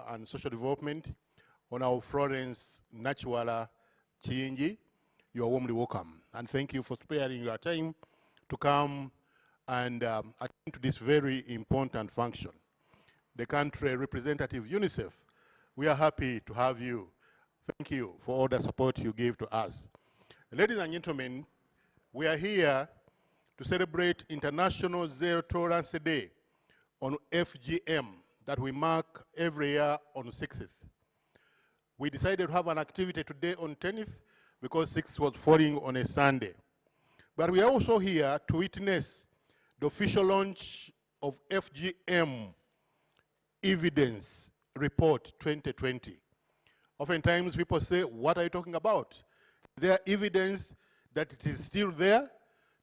and Social Development, Honorable Florence Nachiwala Chiyingi. You are warmly welcome. And thank you for sparing your time to come and attend to this very important function. The country representative UNICEF, we are happy to have you. Thank you for all the support you give to us. Ladies and gentlemen, we are here to celebrate International Zero Tolerance Day on FGM that we mark every year on 6th. We decided to have an activity today on 10th because 6th was falling on a Sunday. But we are also here to witness the official launch of FGM Evidence Report 2020. Oftentimes people say, what are you talking about? Is there evidence that it is still there?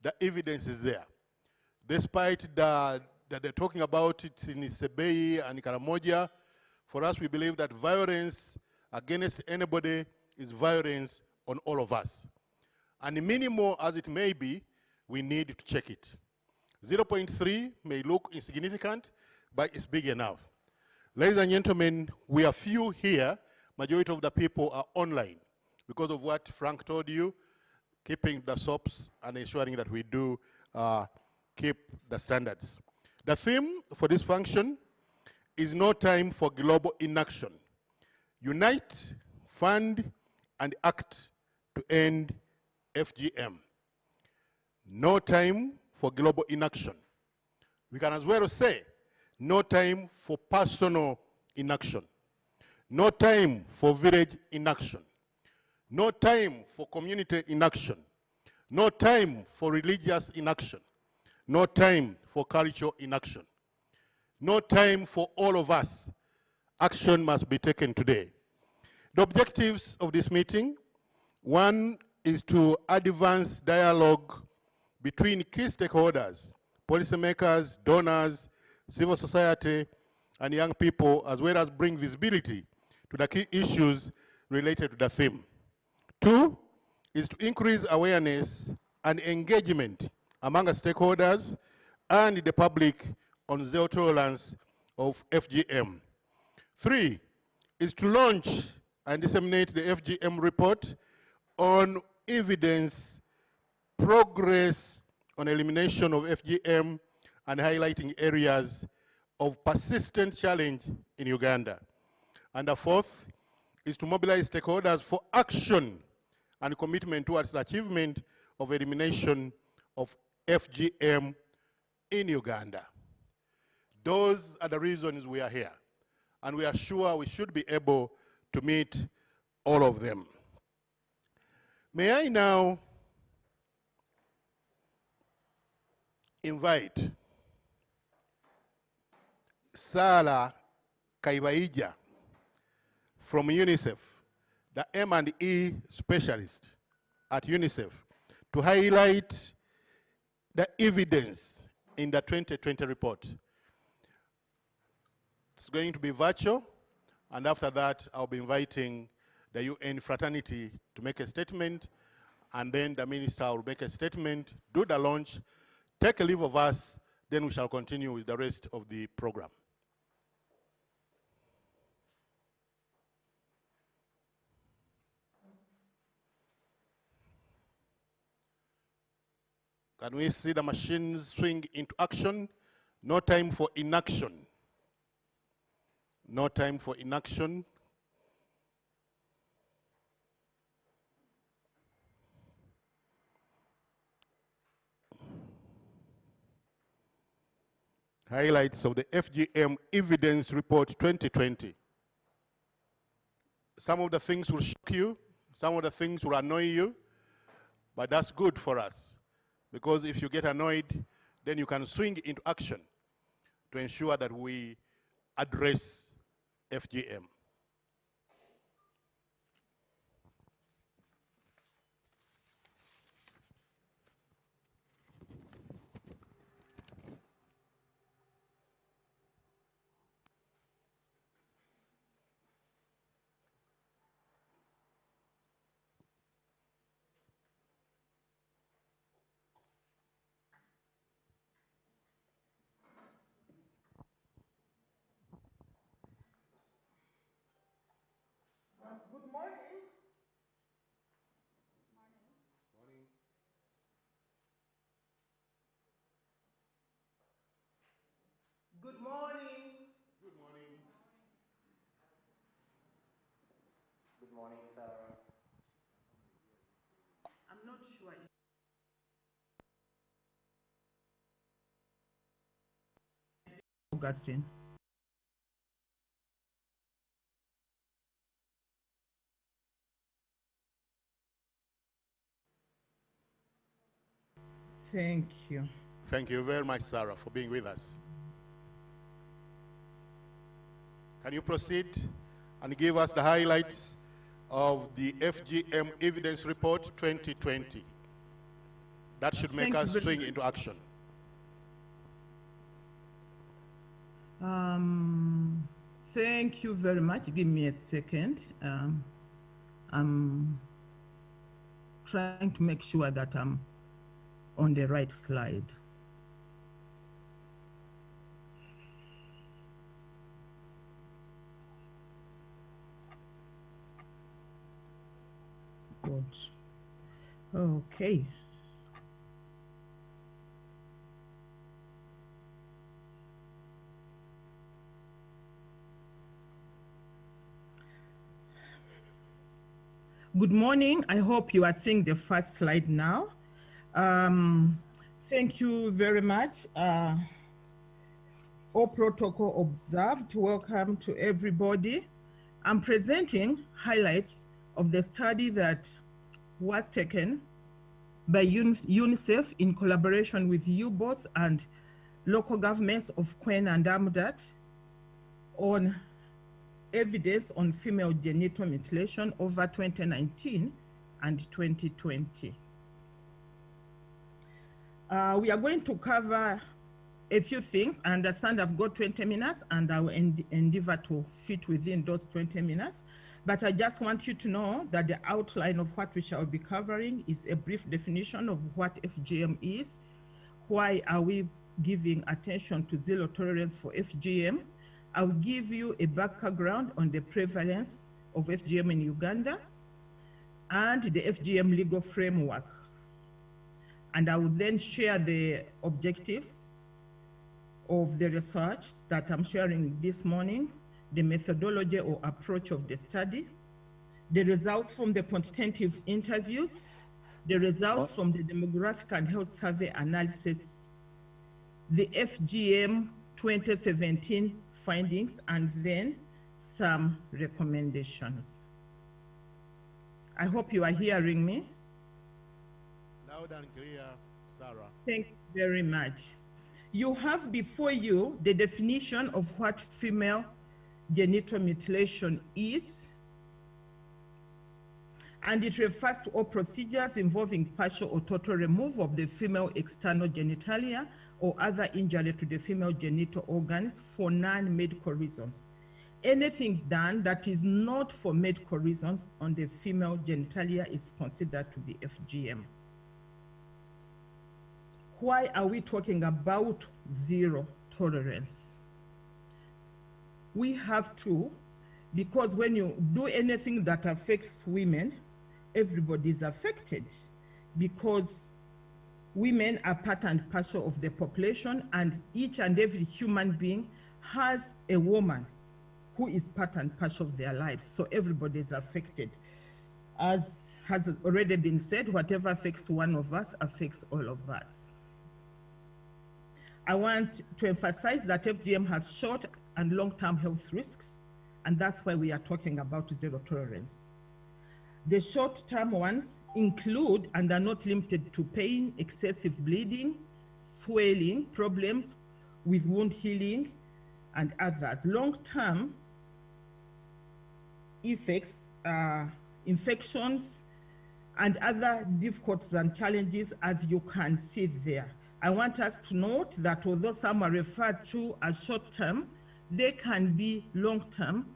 The evidence is there. Despite that they're talking about it in Isebei and Karamoja, for us we believe that violence against anybody is violence on all of us. And minimal as it may be, we need to check it. 0.3 may look insignificant, but it's big enough. Ladies and gentlemen, we are few here. Majority of the people are online because of what Frank told you, keeping the SOPs and ensuring that we do keep the standards. The theme for this function is no time for global inaction. Unite, fund, and act to end FGM. No time for global inaction. We can as well say, no time for personal inaction. No time for village inaction. No time for community inaction. No time for religious inaction. No time for cultural inaction. No time for all of us. Action must be taken today. The objectives of this meeting, one is to advance dialogue between key stakeholders, policymakers, donors, civil society, and young people, as well as bring visibility to the key issues related to the theme. Two is to increase awareness and engagement among stakeholders and the public on zero tolerance of FGM. Three is to launch and disseminate the FGM report on evidence, progress on elimination of FGM, and highlighting areas of persistent challenge in Uganda. And the fourth is to mobilize stakeholders for action and commitment towards the achievement of elimination of FGM in Uganda. Those are the reasons we are here. And we are sure we should be able to meet all of them. May I now invite Sarah Kaibaija from UNICEF, the M&E specialist at UNICEF, to highlight the evidence in the 2020 report. It's going to be virtual, and after that, I'll be inviting the UN fraternity to make a statement, and then the minister will make a statement, do the launch, take a leave of us, then we shall continue with the rest of the program. Can we see the machines swing into action? No time for inaction. No time for inaction. Highlights of the FGM Evidence Report 2020. Some of the things will shock you, some of the things will annoy you, but that's good for us. Because if you get annoyed, then you can swing into action to ensure that we address FGM. Good morning. Good morning. Good morning. Good morning, Sarah. I'm not sure if Augustine. Thank you. Thank you very much, Sarah, for being with us. Can you proceed and give us the highlights of the FGM Evidence Report 2020? That should make us swing into action. Thank you very much. Give me a second. I'm trying to make sure that I'm on the right slide. Good. Okay. Good morning. I hope you are seeing the first slide now. Thank you very much. All protocol observed. Welcome to everybody. I'm presenting highlights of the study that was taken by UNICEF in collaboration with U-Boats and local governments of Quen and Amudat on evidence on female genital mutilation over 2019 and 2020. We are going to cover a few things. I understand I've got 20 minutes and I will endeavor to fit within those 20 minutes. But I just want you to know that the outline of what we shall be covering is a brief definition of what FGM is, why are we giving attention to zero tolerance for FGM. I will give you a background on the prevalence of FGM in Uganda and the FGM legal framework. And I will then share the objectives of the research that I'm sharing this morning, the methodology or approach of the study, the results from the quantitative interviews, the results from the demographic and health survey analysis, the FGM 2017 findings, and then some recommendations. I hope you are hearing me. Loud and clear, Sarah. Thank you very much. You have before you the definition of what female genital mutilation is, and it refers to all procedures involving partial or total removal of the female external genitalia or other injury to the female genital organs for non-medical reasons. Anything done that is not for medical reasons on the female genitalia is considered to be FGM. Why are we talking about zero tolerance? We have to, because when you do anything that affects women, everybody is affected, because women are part and parcel of the population, and each and every human being has a woman who is part and parcel of their lives. So everybody is affected. As has already been said, whatever affects one of us affects all of us. I want to emphasize that FGM has short and long-term health risks, and that's why we are talking about zero tolerance. The short-term ones include and are not limited to pain, excessive bleeding, swelling, problems with wound healing, and others. Long-term effects are infections and other difficulties and challenges, as you can see there. I want us to note that although some are referred to as short-term, they can be long-term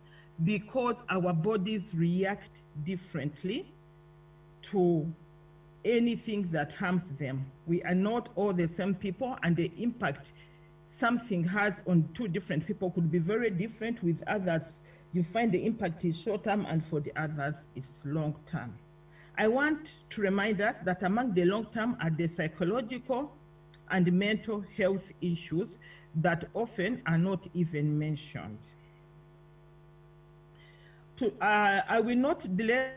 because our bodies react differently to anything that harms them. We are not all the same people, and the impact something has on two different people could be very different, with others you find the impact is short-term, and for the others is long-term. I want to remind us that among the long-term are the psychological and mental health issues that often are not even mentioned. I will not delay.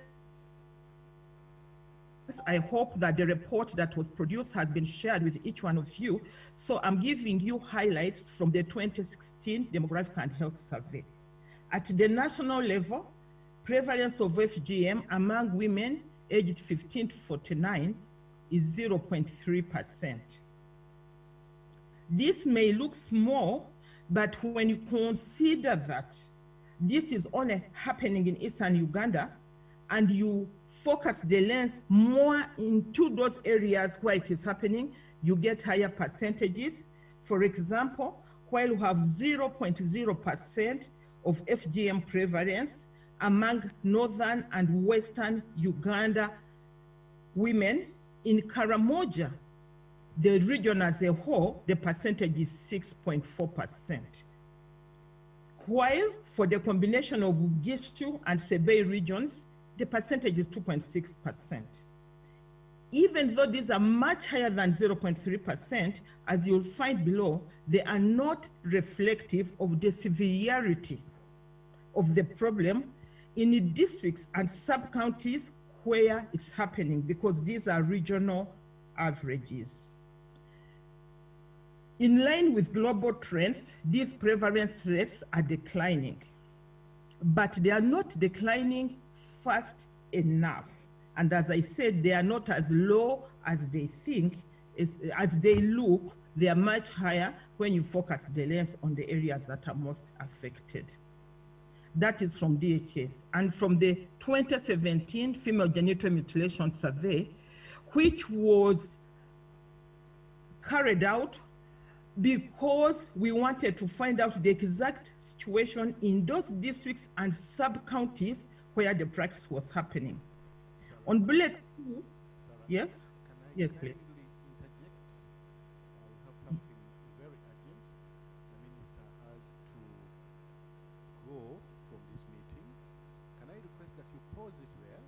I hope that the report that was produced has been shared with each one of you. So I'm giving you highlights from the 2016 Demographical and Health Survey. At the national level, prevalence of FGM among women aged 15 to 49 is 0.3%. This may look small, but when you consider that this is only happening in Eastern Uganda, and you focus the lens more into those areas where it is happening, you get higher percentages. For example, while you have 0.0% of FGM prevalence among northern and western Uganda women, in Karamoja, the region as a whole, the percentage is 6.4%. While for the combination of Gishu and Sebei regions, the percentage is 2.6%. Even though these are much higher than 0.3%, as you'll find below, they are not reflective of the severity of the problem in the districts and sub-counties where it's happening, because these are regional averages. In line with global trends, these prevalence rates are declining, but they are not declining fast enough. And as I said, they are not as low as they think, as they look. They are much higher when you focus the lens on the areas that are most affected. That is from DHS. And from the 2017 Female Genital Mutilation Survey, which was carried out because we wanted to find out the exact situation in those districts and sub-counties where the practice was happening. On bullet 2, yes? Yes, please. Interject? We have something very urgent. The minister has to go from this meeting. Can I request that you pause it there?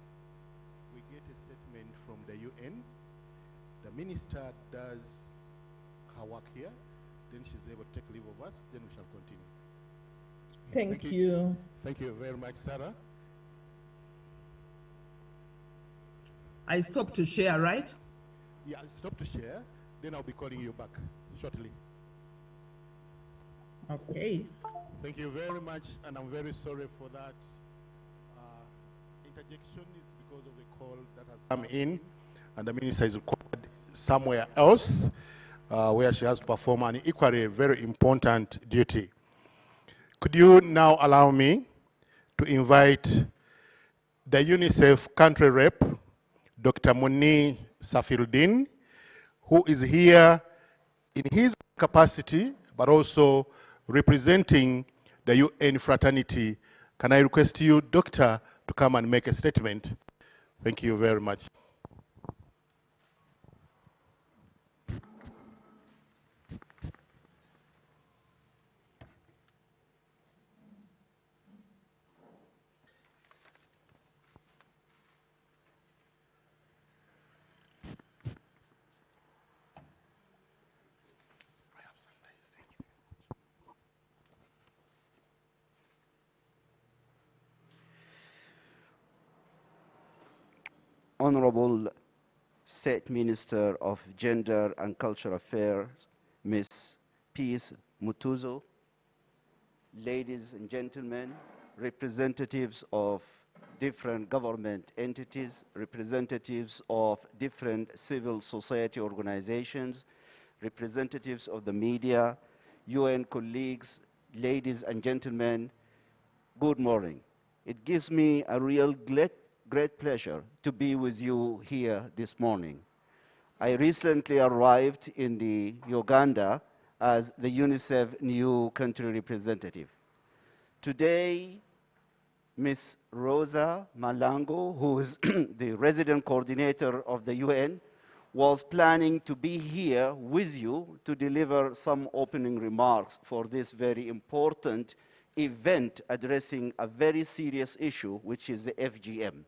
We get a statement from the UN. The minister does her work here. Then she's able to take leave of us. Then we shall continue. Thank you. Thank you very much, Sarah. I stopped to share, right? Yeah, stop to share. Then I'll be calling you back shortly. Okay. Thank you very much, and I'm very sorry for that. Interjection is because of the call that has come in, and the minister is required somewhere else where she has to perform an equally very important duty. Could you now allow me to invite the UNICEF country rep, Dr. Muni Safieldin, who is here in his capacity, but also representing the UN fraternity. Can I request you, Doctor, to come and make a statement? Thank you very much. Honorable State Minister of Gender and Cultural Affairs, Ms. Peace Mutuzo, ladies and gentlemen, representatives of different government entities, representatives of different civil society organizations, representatives of the media, UN colleagues, ladies and gentlemen, good morning. It gives me a real great pleasure to be with you here this morning. I recently arrived in Uganda as the UNICEF new country representative. Today, Ms. Rosa Malango, who is the resident coordinator of the UN, was planning to be here with you to deliver some opening remarks for this very important event addressing a very serious issue, which is the FGM.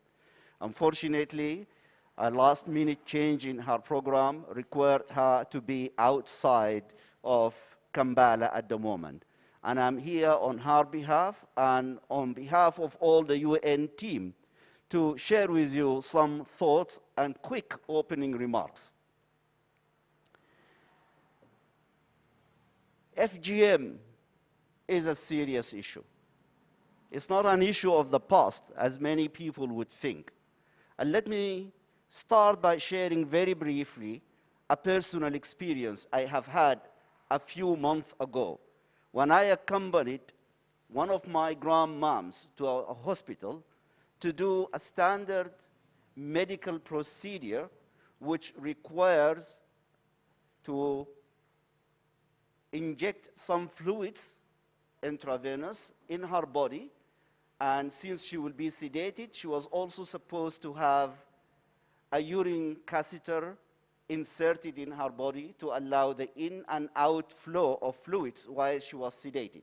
Unfortunately, a last-minute change in her program required her to be outside of Kampala at the moment. And I'm here on her behalf and on behalf of all the UN team to share with you some thoughts and quick opening remarks. FGM is a serious issue. It's not an issue of the past, as many people would think. And let me start by sharing very briefly a personal experience I have had a few months ago when I accompanied one of my grandmoms to a hospital to do a standard medical procedure which requires to inject some fluids intravenous in her body, and since she will be sedated, she was also supposed to have a urine catheter inserted in her body to allow the in and out flow of fluids while she was sedated.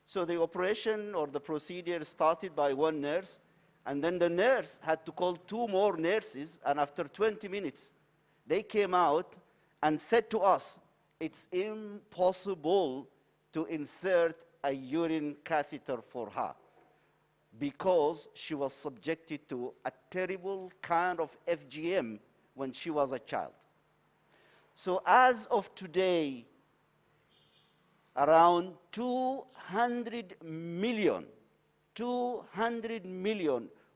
So the operation or the procedure started by one nurse, and then the nurse had to call 2 more nurses, and after 20 minutes, they came out and said to us, it's impossible to insert a urine catheter for her because she was subjected to a terrible kind of FGM when she was a child. So as of today, around 200 million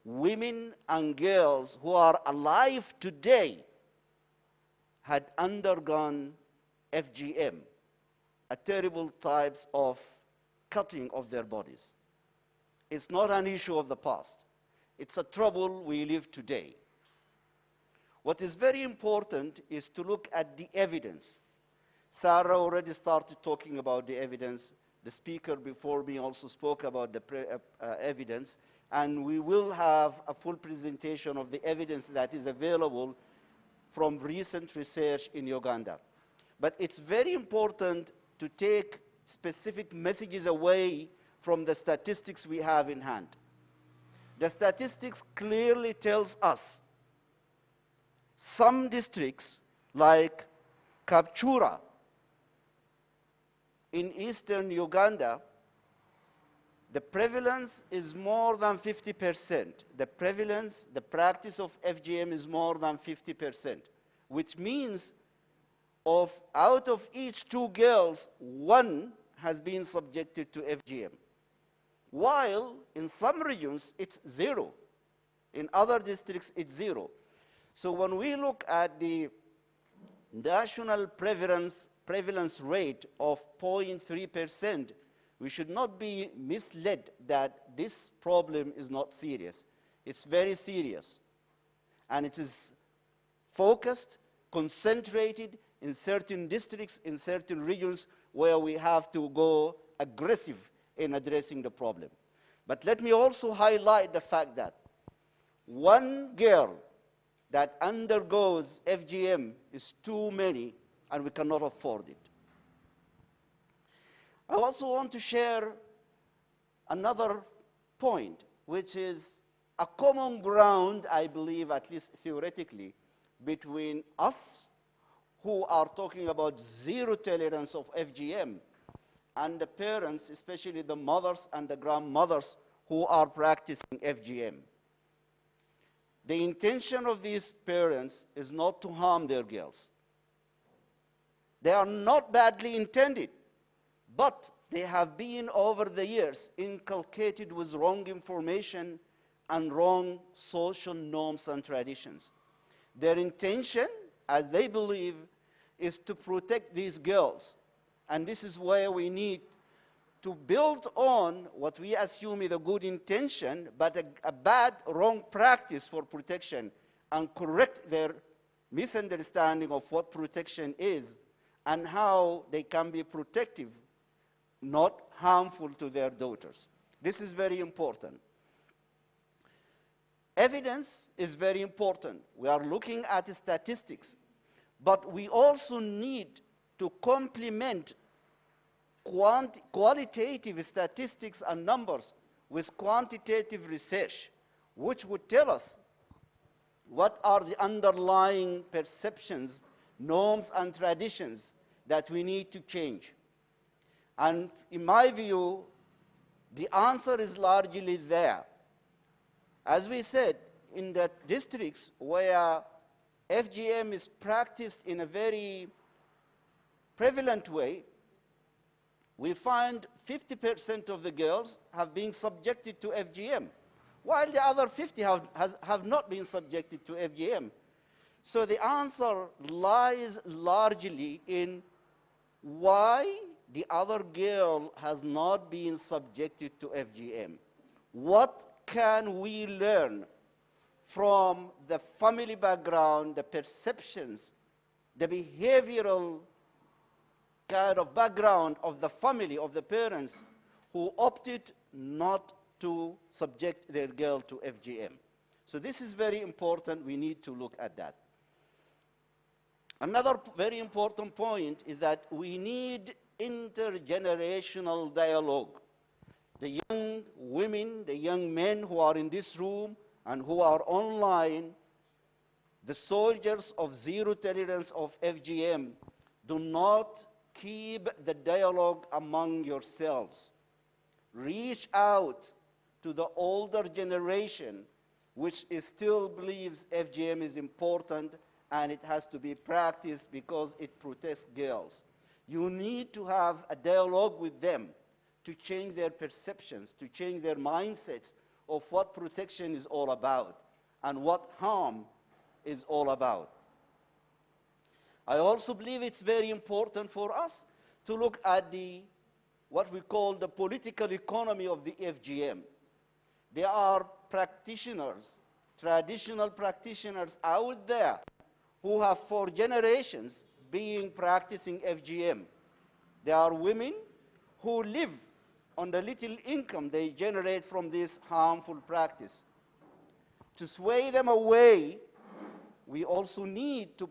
women and girls who are alive today had undergone FGM, a terrible types of cutting of their bodies. It's not an issue of the past. It's a trouble we live today. What is very important is to look at the evidence. Sarah already started talking about the evidence. The speaker before me also spoke about the evidence, and we will have a full presentation of the evidence that is available from recent research in Uganda. But it's very important to take specific messages away from the statistics we have in hand. The statistics clearly tells us some districts like Kapchura in eastern Uganda, the prevalence is more than 50%. The prevalence, the practice of FGM is more than 50%, which means out of each 2 girls, 1 has been subjected to FGM. While in some regions, it's 0. In other districts, it's 0. So when we look at the national prevalence rate of 0.3%, we should not be misled that this problem is not serious. It's very serious. And it is focused, concentrated in certain districts, in certain regions where we have to go aggressive in addressing the problem. But let me also highlight the fact that 1 girl that undergoes FGM is too many, and we cannot afford it. I also want to share another point, which is a common ground, I believe, at least theoretically, between us who are talking about zero tolerance of FGM and the parents, especially the mothers and the grandmothers who are practicing FGM. The intention of these parents is not to harm their girls. They are not badly intended, but they have been over the years inculcated with wrong information and wrong social norms and traditions. Their intention, as they believe, is to protect these girls. And this is where we need to build on what we assume is a good intention, but a bad, wrong practice for protection, and correct their misunderstanding of what protection is and how they can be protective, not harmful to their daughters. This is very important. Evidence is very important. We are looking at statistics, but we also need to complement qualitative statistics and numbers with quantitative research, which would tell us what are the underlying perceptions, norms, and traditions that we need to change. And in my view, the answer is largely there. As we said, in the districts where FGM is practiced in a very prevalent way, we find 50% of the girls have been subjected to FGM, while the other 50 have not been subjected to FGM. So the answer lies largely in why the other girl has not been subjected to FGM. What can we learn from the family background, the perceptions, the behavioral kind of background of the family, of the parents who opted not to subject their girl to FGM? So this is very important. We need to look at that. Another very important point is that we need intergenerational dialogue. The young women, the young men who are in this room and who are online, the soldiers of zero tolerance of FGM, do not keep the dialogue among yourselves. Reach out to the older generation, which still believes FGM is important and it has to be practiced because it protects girls. You need to have a dialogue with them to change their perceptions, to change their mindsets of what protection is all about and what harm is all about. I also believe it's very important for us to look at what we call the political economy of the FGM. There are practitioners, traditional practitioners out there who have for generations been practicing FGM. There are women who live on the little income they generate from this harmful practice. To sway them away, we also need to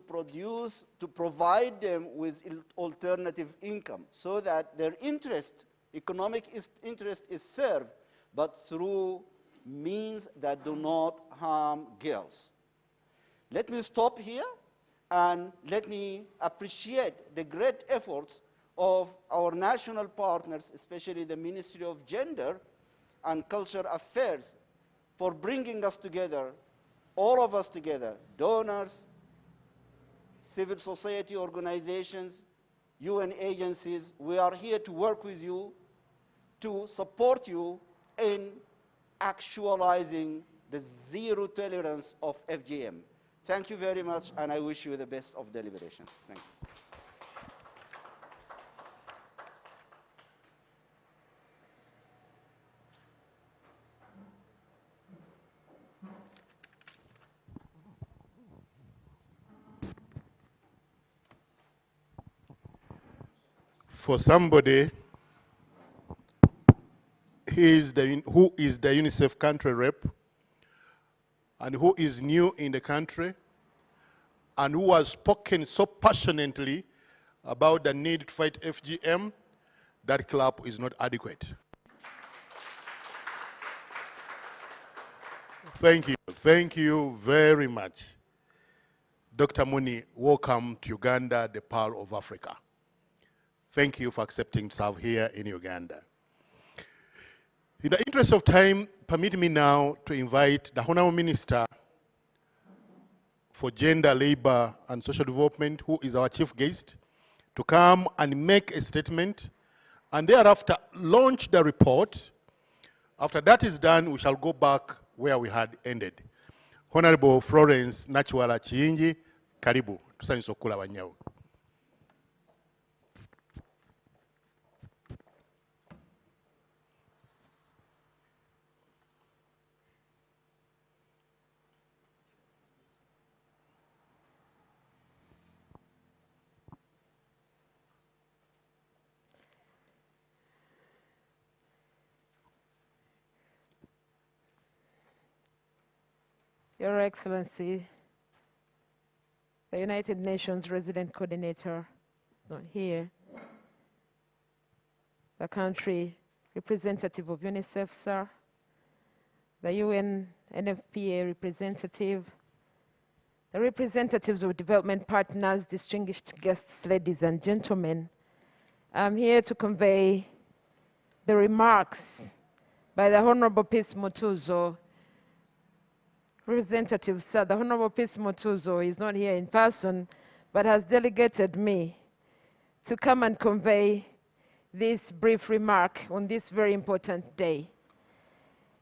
provide them with alternative income so that their interest, economic interest, is served, but through means that do not harm girls. Let me stop here and let me appreciate the great efforts of our national partners, especially the Ministry of Gender and Cultural Affairs, for bringing us together, all of us together, donors, civil society organizations, UN agencies. We are here to work with you, to support you in actualizing the zero tolerance of FGM. Thank you very much, and I wish you the best of deliberations. Thank you. For somebody who is the UNICEF country rep and who is new in the country and who has spoken so passionately about the need to fight FGM, that clap is not adequate. Thank you. Thank you very much. Dr. Muni, welcome to Uganda, the Pearl of Africa. Thank you for accepting to serve here in Uganda. In the interest of time, permit me now to invite the Honorable Minister for Gender, Labor and Social Development, who is our chief guest, to come and make a statement and thereafter launch the report. After that is done, we shall go back where we had ended. Honorable Florence Nachiwala Chiyingi, karibu. Tusanyusa okula banyawo. Your Excellency, the United Nations Resident Coordinator, not here. the country representative of UNICEF, sir, the UN NFPA representative, the representatives of development partners, distinguished guests, ladies and gentlemen. I'm here to convey the remarks by the Honorable Peace Mutuzo. Representative, sir, the Honorable Peace Mutuzo is not here in person, but has delegated me to come and convey this brief remark on this very important day.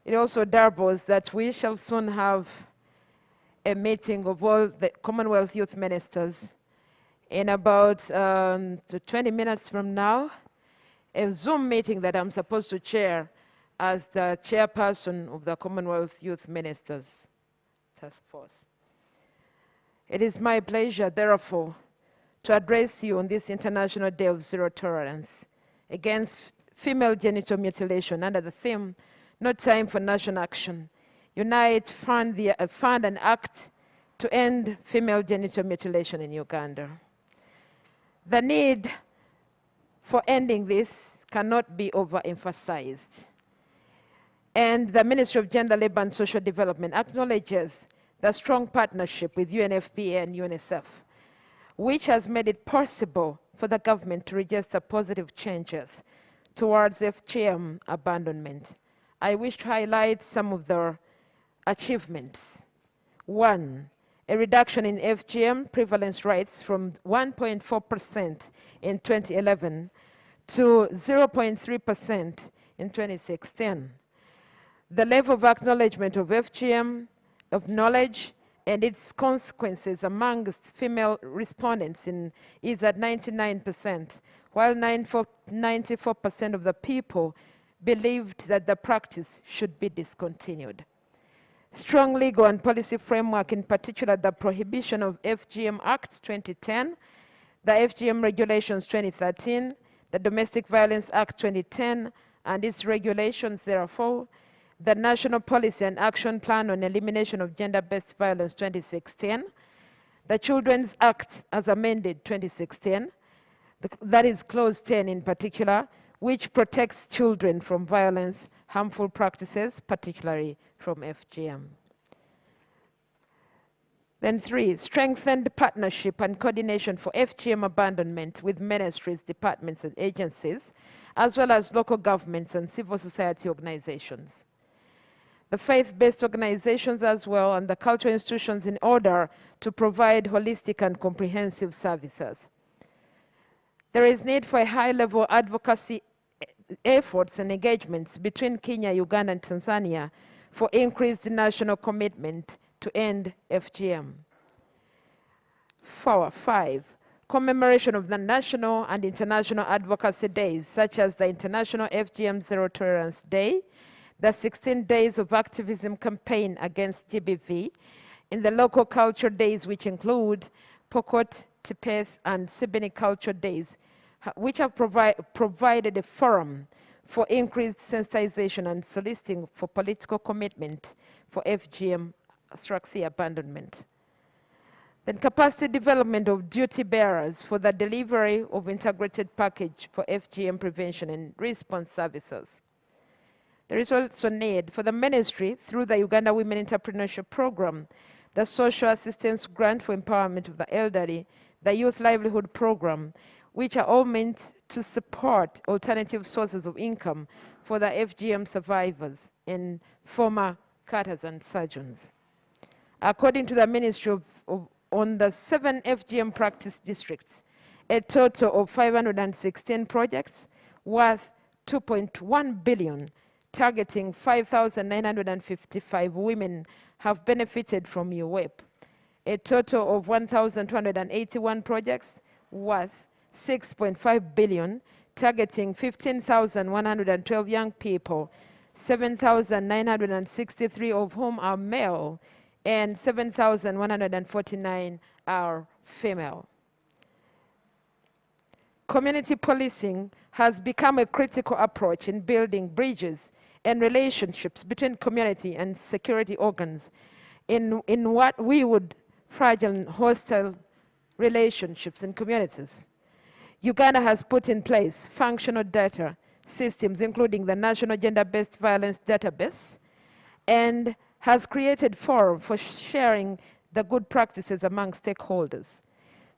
It also doubles that we shall soon have a meeting of all the Commonwealth Youth Ministers in about 20 minutes from now, a Zoom meeting that I'm supposed to chair as the chairperson of the Commonwealth Youth Ministers Task Force. It is my pleasure, therefore, to address you on this International Day of Zero Tolerance against female genital mutilation under the theme, No Time for National Action. Unite, fund and act to end female genital mutilation in Uganda. The need for ending this cannot be overemphasized. And the Ministry of Gender, Labour and Social Development acknowledges the strong partnership with UNFPA and UNICEF, which has made it possible for the government to register positive changes towards FGM abandonment. I wish to highlight some of the achievements. 1, a reduction in FGM prevalence rates from 1.4% in 2011 to 0.3% in 2016. The level of acknowledgement of FGM, of knowledge, and its consequences amongst female respondents is at 99%, while 94% of the people believed that the practice should be discontinued. Strong legal and policy framework, in particular the Prohibition of FGM Act 2010, the FGM Regulations 2013, the Domestic Violence Act 2010, and its regulations therefore, the National Policy and Action Plan on Elimination of Gender-Based Violence 2016, the Children's Act as amended 2016, that is Clause 10 in particular, which protects children from violence, harmful practices, particularly from FGM. Then 3, strengthened partnership and coordination for FGM abandonment with ministries, departments, and agencies, as well as local governments and civil society organizations. The faith-based organizations as well, and the cultural institutions, in order to provide holistic and comprehensive services. There is need for a high-level advocacy efforts and engagements between Kenya, Uganda, and Tanzania for increased national commitment to end FGM. 5, commemoration of the national and international advocacy days, such as the International FGM Zero Tolerance Day, the 16 Days of Activism campaign against GBV, in the local culture days, which include Pokot, Tipeth, and Sibini Culture Days, which have provided a forum for increased sensitization and soliciting for political commitment for FGM abandonment. Then capacity development of duty bearers for the delivery of integrated package for FGM prevention and response services. There is also need for the ministry, through the Uganda Women Entrepreneurship Program, the Social Assistance Grant for Empowerment of the Elderly, the Youth Livelihood Program, which are all meant to support alternative sources of income for the FGM survivors and former cutters and surgeons. According to the Ministry on the 7 FGM practice districts, a total of 516 projects worth 2.1 billion, targeting 5,955 women have benefited from UWEP. A total of 1,281 projects worth 6.5 billion, targeting 15,112 young people, 7,963 of whom are male, and 7,149 are female. Community policing has become a critical approach in building bridges and relationships between community and security organs in what we would fragile and hostile relationships in communities. Uganda has put in place functional data systems, including the National Gender-Based Violence Database, and has created forum for sharing the good practices among stakeholders.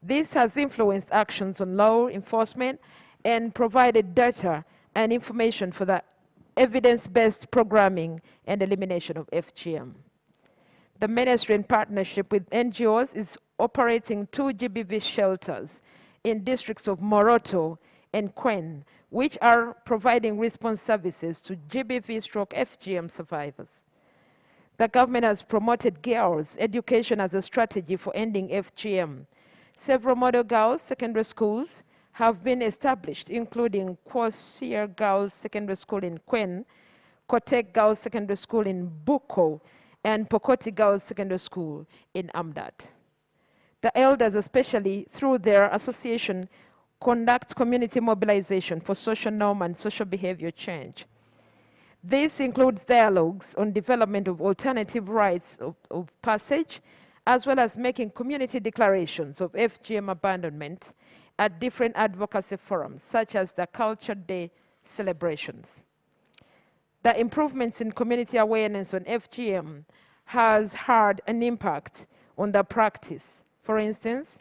This has influenced actions on law enforcement and provided data and information for the evidence-based programming and elimination of FGM. The ministry, in partnership with NGOs, is operating 2 GBV shelters in districts of Moroto and Kwen, which are providing response services to GBV/FGM survivors. The government has promoted girls' education as a strategy for ending FGM. Several model girls' secondary schools have been established, including Kwasier Girls' Secondary School in Kwen, Kotek Girls' Secondary School in Buko, and Pokoti Girls' Secondary School in Amdat. The elders, especially through their association, conduct community mobilization for social norm and social behavior change. This includes dialogues on development of alternative rites of passage, as well as making community declarations of FGM abandonment at different advocacy forums, such as the Culture Day celebrations. The improvements in community awareness on FGM has had an impact on the practice. For instance,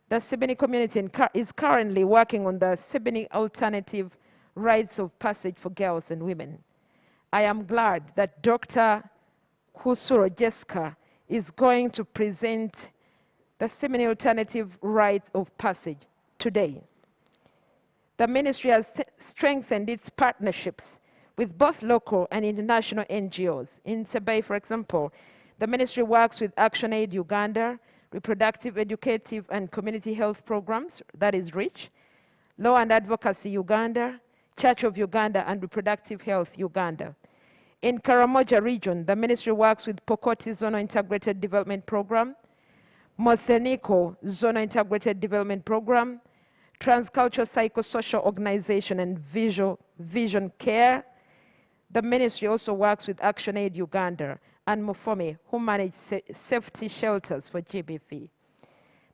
the Sibini community is currently working on the Sibini alternative rites of passage for girls and women. I am glad that Dr. Kusuro Jessica is going to present the Sibini alternative rite of passage today. The ministry has strengthened its partnerships with both local and international NGOs. In Sebei, for example, the ministry works with ActionAid Uganda, Reproductive, Educative, and Community Health Programs, that is REACH, Law and Advocacy Uganda, Church of Uganda, and Reproductive Health Uganda. In Karamoja region, the ministry works with Pokoti Zonal Integrated Development Program, Motheniko Zonal Integrated Development Program, Transcultural Psychosocial Organization, and Vision Care. The ministry also works with ActionAid Uganda and Mufome, who manage safety shelters for GBV.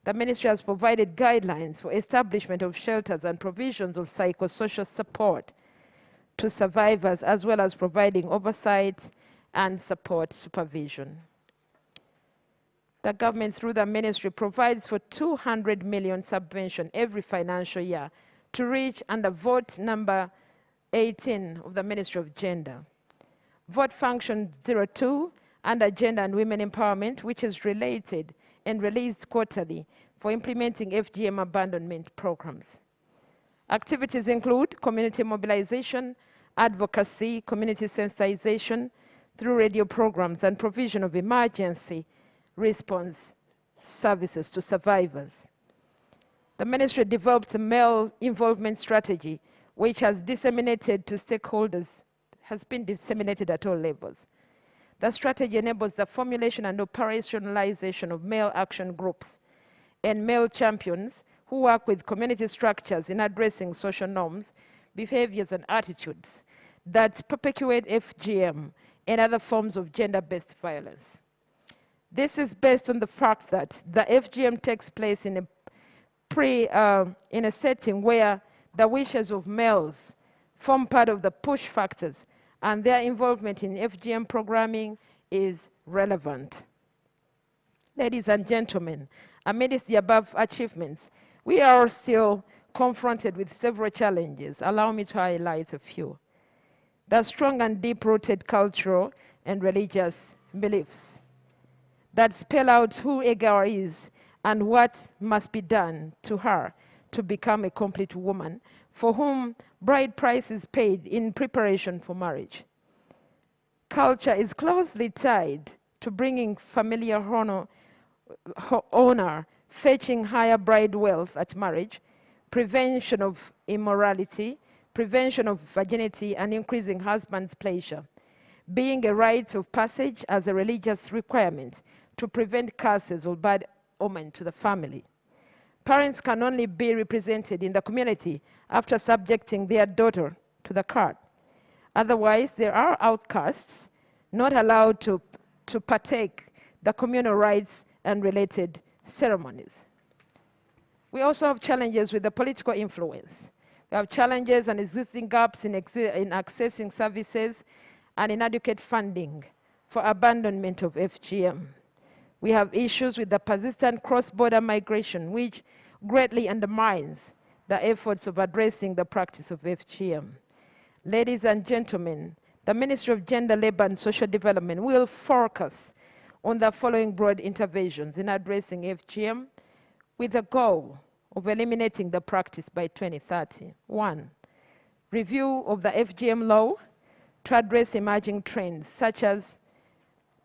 The ministry has provided guidelines for establishment of shelters and provisions of psychosocial support to survivors, as well as providing oversight and support supervision. The government, through the ministry, provides for 200 million subvention every financial year to reach under vote number 18 of the Ministry of Gender. Vote function 02 under Gender and Women Empowerment, which is related and released quarterly for implementing FGM abandonment programs. Activities include community mobilization, advocacy, community sensitization through radio programs, and provision of emergency response services to survivors. The ministry developed a male involvement strategy, which has disseminated to stakeholders, has been disseminated at all levels. The strategy enables the formulation and operationalization of male action groups and male champions who work with community structures in addressing social norms, behaviors, and attitudes that perpetuate FGM and other forms of gender-based violence. This is based on the fact that the FGM takes place in a setting where the wishes of males form part of the push factors, and their involvement in FGM programming is relevant. Ladies and gentlemen, amidst the above achievements, we are still confronted with several challenges. Allow me to highlight a few. The strong and deep-rooted cultural and religious beliefs that spell out who a girl is and what must be done to her to become a complete woman, for whom bride price is paid in preparation for marriage. Culture is closely tied to bringing familiar honor, fetching higher bride wealth at marriage, prevention of immorality, prevention of virginity, and increasing husband's pleasure, being a rite of passage as a religious requirement to prevent curses or bad omen to the family. Parents can only be represented in the community after subjecting their daughter to the card. Otherwise, there are outcasts not allowed to partake the communal rites and related ceremonies. We also have challenges with the political influence. We have challenges and existing gaps in accessing services and inadequate funding for abandonment of FGM. We have issues with the persistent cross-border migration, which greatly undermines the efforts of addressing the practice of FGM. Ladies and gentlemen, the Ministry of Gender, Labor and Social Development will focus on the following broad interventions in addressing FGM with the goal of eliminating the practice by 2030. 1, review of the FGM law to address emerging trends such as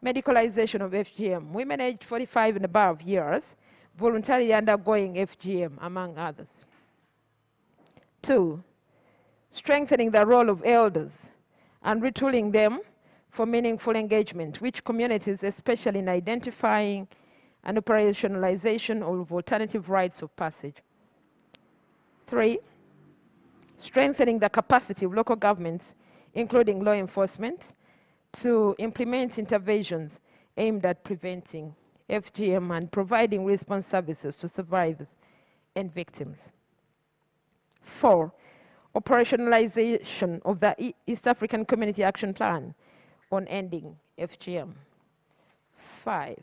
medicalization of FGM, women aged 45 and above years voluntarily undergoing FGM, among others. 2, strengthening the role of elders and retooling them for meaningful engagement, which communities, especially in identifying and operationalization of alternative rites of passage. 3, strengthening the capacity of local governments, including law enforcement, to implement interventions aimed at preventing FGM and providing response services to survivors and victims. 4, operationalization of the East African Community Action Plan on ending FGM. 5,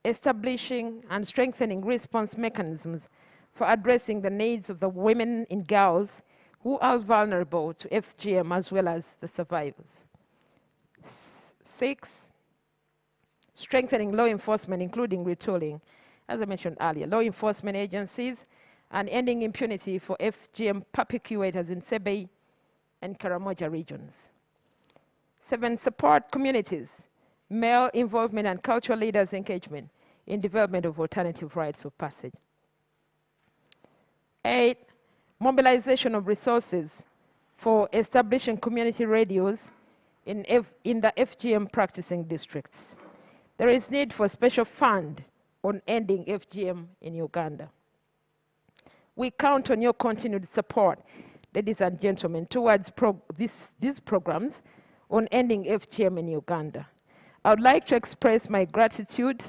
establishing and strengthening response mechanisms for addressing the needs of the women and girls who are vulnerable to FGM as well as the survivors. 6, strengthening law enforcement, including retooling, as I mentioned earlier, law enforcement agencies, and ending impunity for FGM perpetrators in Sebe and Karamoja regions. 7, support communities, male involvement and cultural leaders' engagement in development of alternative rites of passage. 8, mobilization of resources for establishing community radios in the FGM practicing districts. There is need for a special fund on ending FGM in Uganda. We count on your continued support, ladies and gentlemen, towards these programs on ending FGM in Uganda. I would like to express my gratitude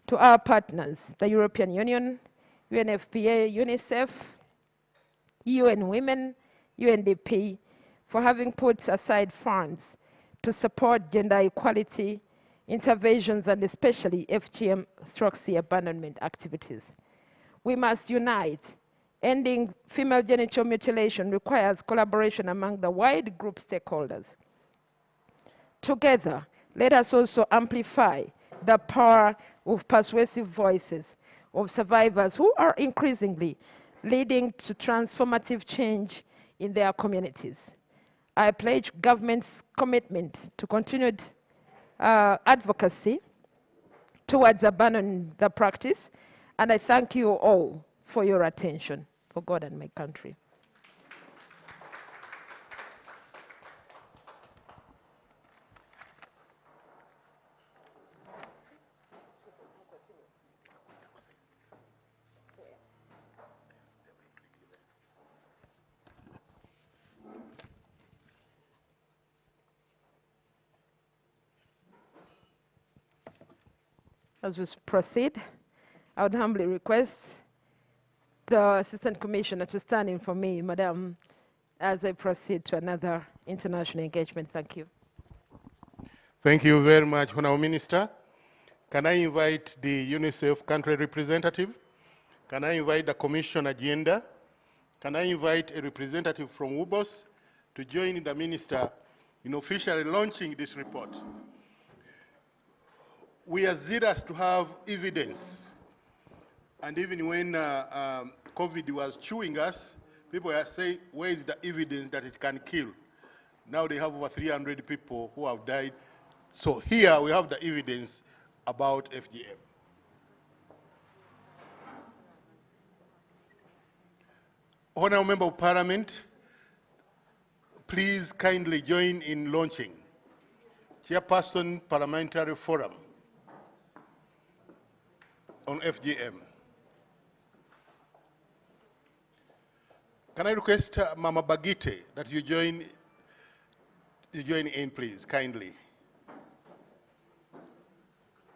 to our partners, the European Union, UNFPA, UNICEF, UN Women, UNDP, for having put aside funds to support gender equality interventions and especially FGM/C abandonment activities. We must unite. Ending female genital mutilation requires collaboration among the wide group stakeholders. Together, let us also amplify the power of persuasive voices of survivors who are increasingly leading to transformative change in their communities. I pledge government's commitment to continued advocacy towards abandoning the practice, and I thank you all for your attention, for God and my country. As we proceed, I would humbly request the Assistant Commissioner to stand in for me, Madam, as I proceed to another international engagement. Thank you. Thank you very much, Honourable Minister. Can I invite the UNICEF country representative? Can I invite the Commission agenda? Can I invite a representative from WUBOS to join the Minister in officially launching this report? We are zealous to have evidence. And even when COVID was chewing us, people are saying, where is the evidence that it can kill? Now they have over 300 people who have died. So here we have the evidence about FGM. Honourable Member of Parliament, please kindly join in launching. Chairperson Parliamentary Forum on FGM. Can I request Mama Bagite that you join in, please, kindly.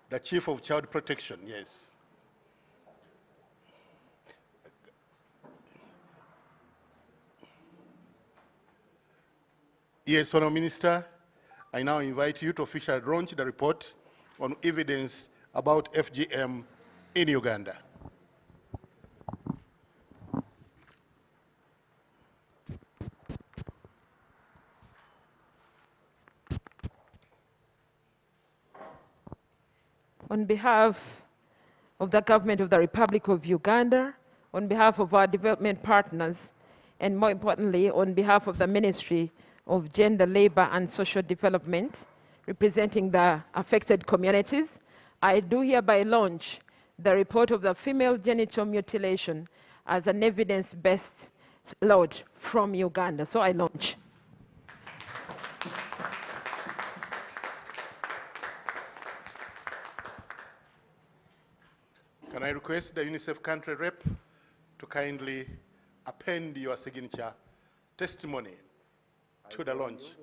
The Chief of Child Protection, yes. Yes, Honourable Minister, I now invite you to officially launch the report on evidence about FGM in Uganda. On behalf of the government of the Republic of Uganda, on behalf of our development partners, and more importantly, on behalf of the Ministry of Gender, Labor and Social Development, representing the affected communities, I do hereby launch the report of the female genital mutilation as an evidence-based load from Uganda. So I launch. Can I request the UNICEF country rep to kindly append your signature testimony to the launch?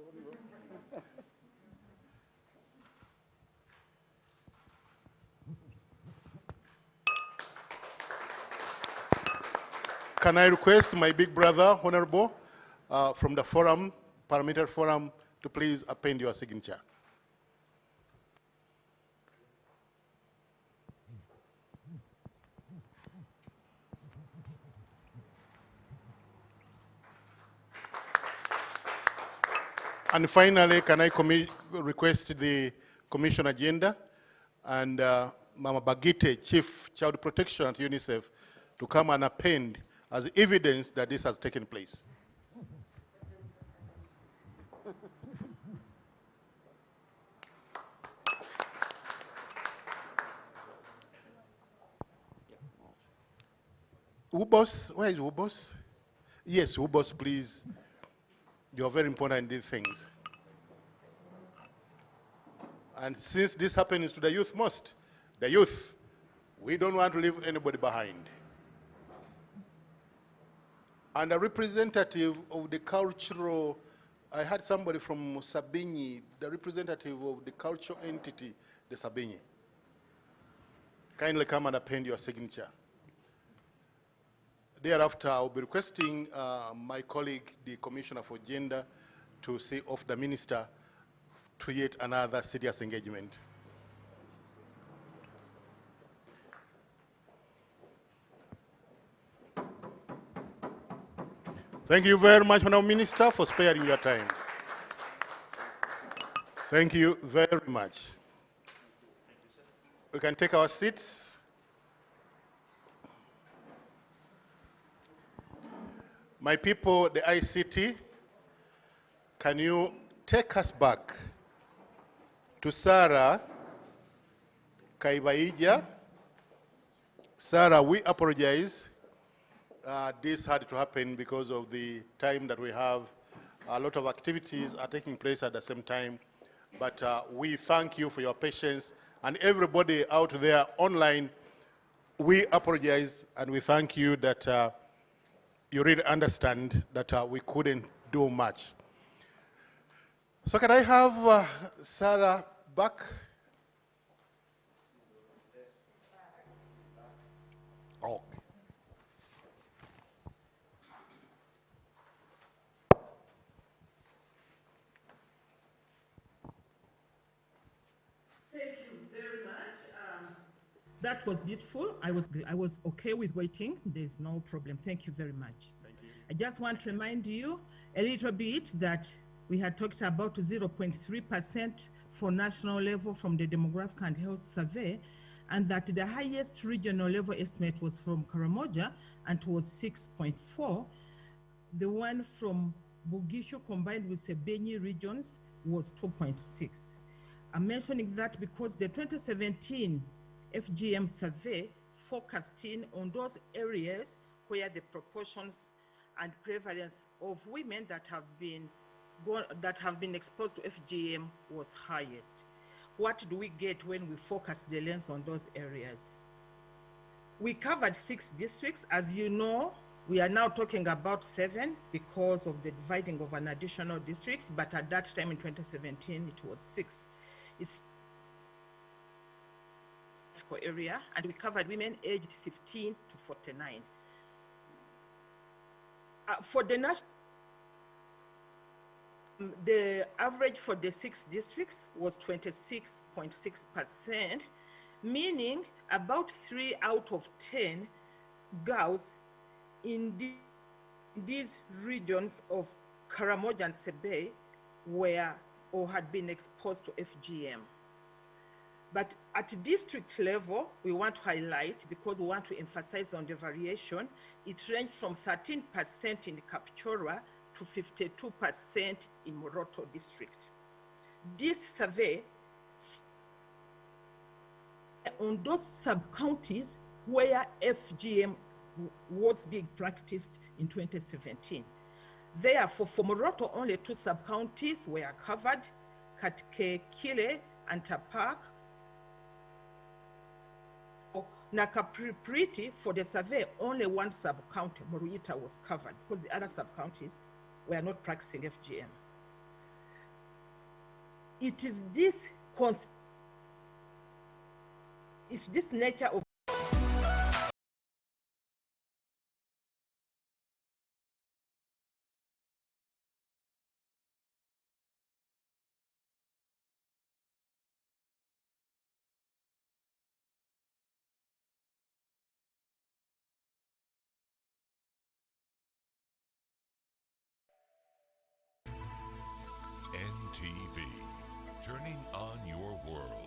Can I request my big brother, Honorable, from the forum, Parliamentary Forum, to please append your signature? And finally, can I request the Commission agenda and Mama Bagite, Chief Child Protection at UNICEF, to come and append as evidence that this has taken place. Ubos, where is Ubos? Yes, Ubos, please. You're very important in these things. And since this happens to the youth most, the youth, we don't want to leave anybody behind. And a representative of the cultural, I had somebody from Sabini, the representative of the cultural entity, the Sabini. Kindly come and append your signature. Thereafter, I'll be requesting my colleague, the Commissioner for Gender, to see off the minister to yet another serious engagement. Thank you very much, Honourable Minister, for sparing your time. Thank you very much. We can take our seats. My people, the ICT, can you take us back to Sarah Kaibaija? Sarah, we apologize. This had to happen because of the time that we have. A lot of activities are taking place at the same time. But we thank you for your patience. And everybody out there online, we apologize and we thank you that you really understand that we couldn't do much. So can I have Sarah back? Okay. Thank you very much. That was beautiful. I was okay with waiting. There's no problem. Thank you very much. Thank you. I just want to remind you a little bit that we had talked about 0.3% for national level from the Demographical and Health Survey, and that the highest regional level estimate was from Karamoja, and it was 6.4. The one from Bugisho combined with Sebenyi regions was 2.6. I'm mentioning that because the 2017 FGM survey focused in on those areas where the proportions and prevalence of women that have been exposed to FGM was highest. What do we get when we focus the lens on those areas? We covered 6 districts. As you know, we are now talking about 7 because of the dividing of an additional district, but at that time in 2017, it was 6. It's area, and we covered women aged 15 to 49. For the national, The average for the 6 districts was 26.6%, meaning about 3 out of 10 girls in these regions of Karamoja and Sebei were or had been exposed to FGM. But at district level, we want to highlight, because we want to emphasize on the variation, it ranged from 13% in Kapchorwa to 52% in Moroto district. This survey on those sub-counties where FGM was being practiced in 2017. Therefore, for Moroto, only 2 sub-counties were covered, Katkekile and Tapak. Nakapriti, for the survey, only 1 sub-county, Moruita, was covered, because the other sub-counties were not practicing FGM. It is this nature of NTV, turning on your world.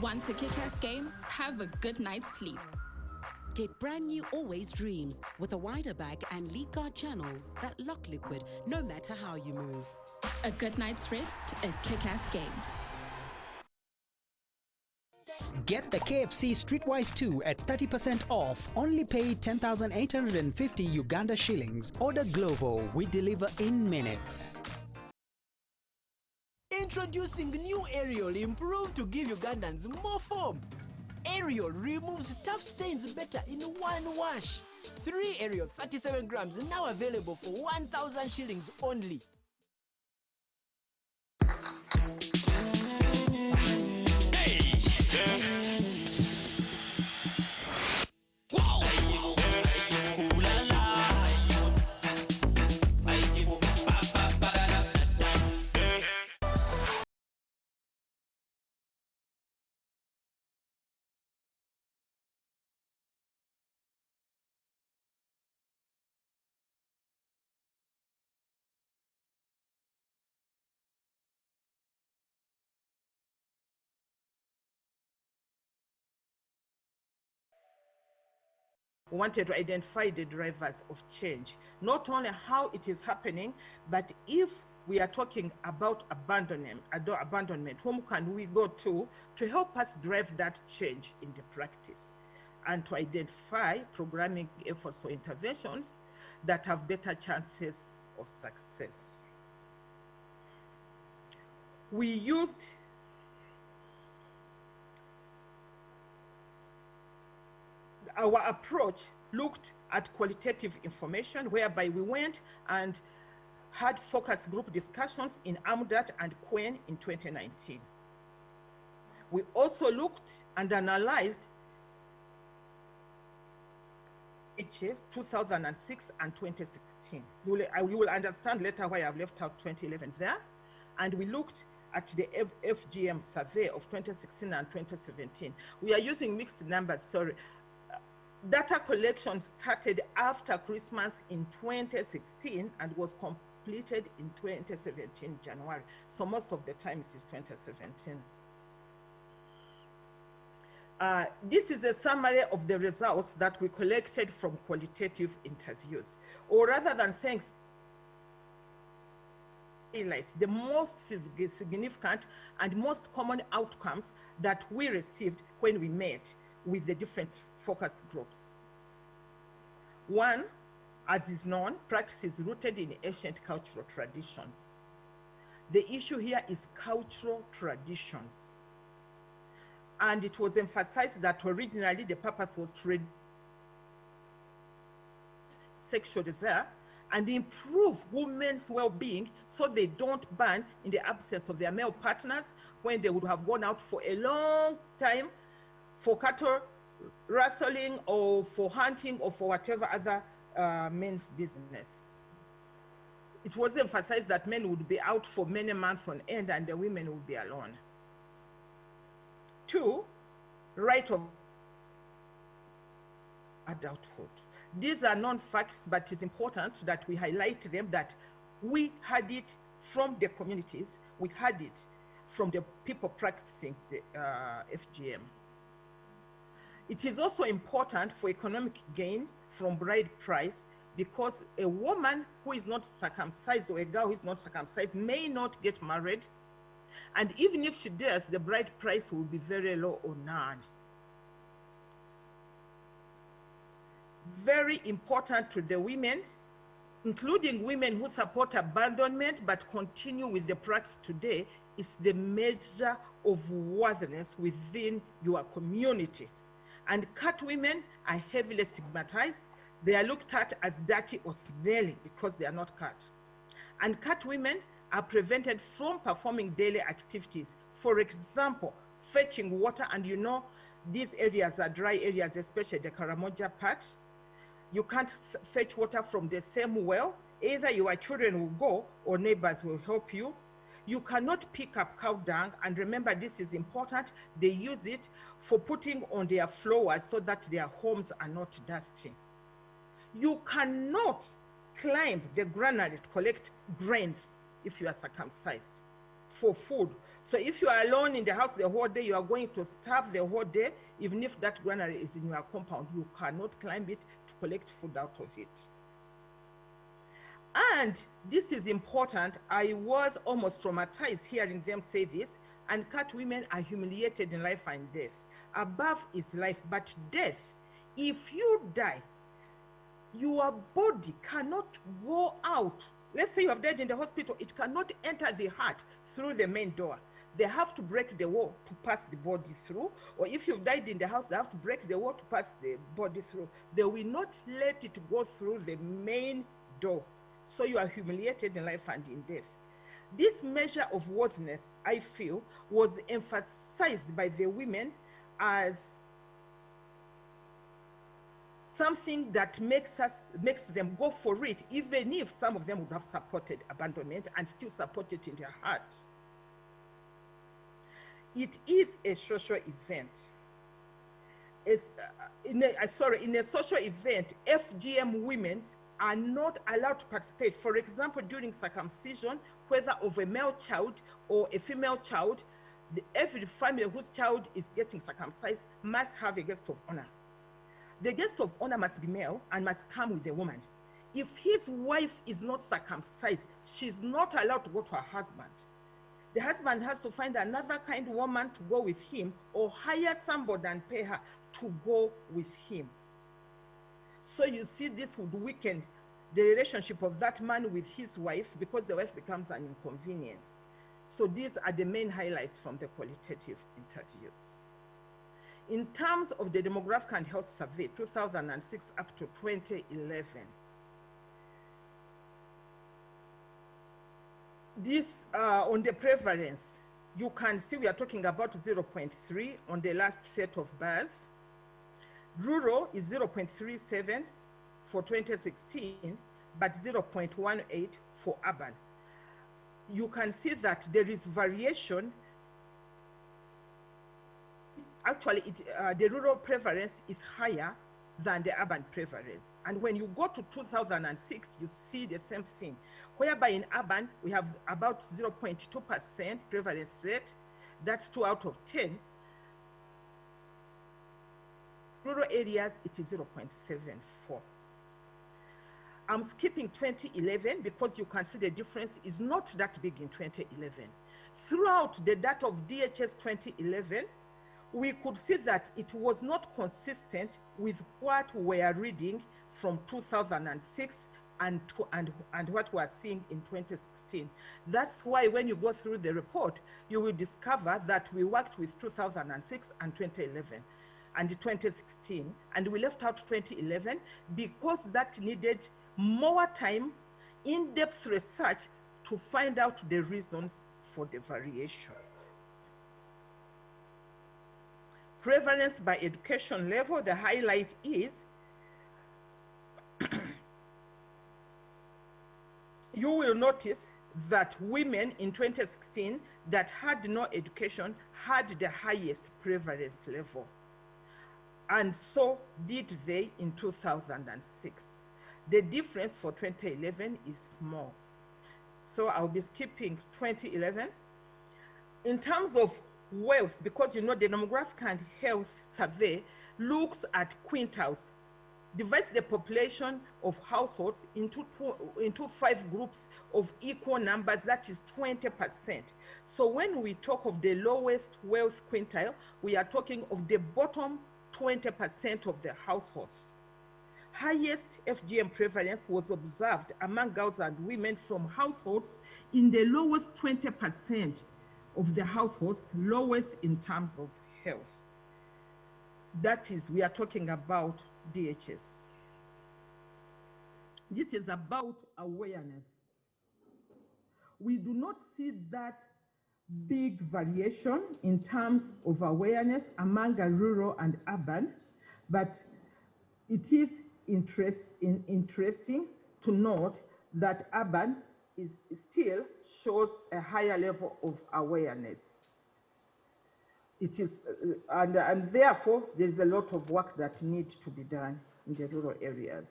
Want a kick-ass game? Have a good night's sleep. Get brand new Always Dreams with a wider bag and leak guard channels that lock liquid no matter how you move. A good night's rest, a kick-ass game. Get the KFC Streetwise 2 at 30% off. Only pay 10,850 Uganda shillings. Order Glovo. We deliver in minutes. Introducing new Ariel, improved to give Ugandans more foam. Ariel removes tough stains better in 1 wash. 3 Ariel 37 grams now available for 1,000 shillings only. We wanted to identify the drivers of change, not only how it is happening, but if we are talking about abandonment, whom can we go to help us drive that change in the practice, and to identify programming efforts or interventions that have better chances of success. We used our approach looked at qualitative information, whereby we went and had focus group discussions in Amdat and Quen in 2019. We also looked and analyzed HS 2006 and 2016. You will understand later why I've left out 2011 there. And we looked at the FGM survey of 2016 and 2017. We are using mixed numbers, sorry. Data collection started after Christmas in 2016 and was completed in 2017 January. So most of the time it is 2017. This is a summary of the results that we collected from qualitative interviews. Or rather than saying the most significant and most common outcomes that we received when we met with the different focus groups. One, as is known, practice is rooted in ancient cultural traditions. The issue here is cultural traditions. And it was emphasized that originally the purpose was to reduce sexual desire and improve women's well-being so they don't burn in the absence of their male partners when they would have gone out for a long time for cattle rustling or for hunting or for whatever other men's business. It was emphasized that men would be out for many months on end and the women would be alone. 2, right of adulthood. These are non-facts, but it's important that we highlight them, that we had it from the communities, we had it from the people practicing the FGM. It is also important for economic gain from bride price, because a woman who is not circumcised or a girl who is not circumcised may not get married, and even if she does, the bride price will be very low or none. Very important to the women, including women who support abandonment but continue with the practice today, is the measure of worthiness within your community. And cut women are heavily stigmatized. They are looked at as dirty or smelly because they are not cut. And cut women are prevented from performing daily activities. For example, fetching water, and you know these areas are dry areas, especially the Karamoja part. You can't fetch water from the same well. Either your children will go or neighbors will help you. You cannot pick up cow dung, and remember this is important, they use it for putting on their floors so that their homes are not dusty. You cannot climb the granary to collect grains if you are circumcised for food. So if you are alone in the house the whole day, you are going to starve the whole day. Even if that granary is in your compound, you cannot climb it to collect food out of it. And this is important. I was almost traumatized hearing them say this. And cut women are humiliated in life and death. Above is life, but death, if you die, your body cannot go out. Let's say you have died in the hospital, it cannot enter the heart through the main door. They have to break the wall to pass the body through. Or if you've died in the house, they have to break the wall to pass the body through. They will not let it go through the main door. So you are humiliated in life and in death. This measure of worthiness, I feel, was emphasized by the women as something that makes them go for it, even if some of them would have supported abandonment and still support it in their heart. It is a social event. In a social event, FGM women are not allowed to participate. For example, during circumcision, whether of a male child or a female child, every family whose child is getting circumcised must have a guest of honor. The guest of honor must be male and must come with a woman. If his wife is not circumcised, she's not allowed to go to her husband. The husband has to find another kind woman to go with him, or hire somebody and pay her to go with him. So you see, this would weaken the relationship of that man with his wife, because the wife becomes an inconvenience. So these are the main highlights from the qualitative interviews. In terms of the Demographical and Health Survey, 2006 up to 2011, this on the prevalence, you can see we are talking about 0.3 on the last set of bars. Rural is 0.37 for 2016, but 0.18 for urban. You can see that there is variation. Actually, the rural prevalence is higher than the urban prevalence. And when you go to 2006, you see the same thing, whereby in urban, we have about 0.2% prevalence rate. That's 2 out of 10. Rural areas, it is 0.74. I'm skipping 2011 because you can see the difference is not that big in 2011. Throughout the data of DHS 2011, we could see that it was not consistent with what we are reading from 2006 and what we are seeing in 2016. That's why when you go through the report, you will discover that we worked with 2006 and 2011 and 2016, and we left out 2011 because that needed more time in-depth research to find out the reasons for the variation. Prevalence by education level, the highlight is you will notice that women in 2016 that had no education had the highest prevalence level. And so did they in 2006. The difference for 2011 is small. So I'll be skipping 2011. In terms of wealth, because you know the Demographical and Health Survey looks at quintiles, divides the population of households into 5 groups of equal numbers, that is 20%. So when we talk of the lowest wealth quintile, we are talking of the bottom 20% of the households. Highest FGM prevalence was observed among girls and women from households in the lowest 20% of the households, lowest in terms of health. That is, we are talking about DHS. This is about awareness. We do not see that big variation in terms of awareness among rural and urban, but it is interesting to note that urban still shows a higher level of awareness. It is, and therefore, there's a lot of work that needs to be done in the rural areas.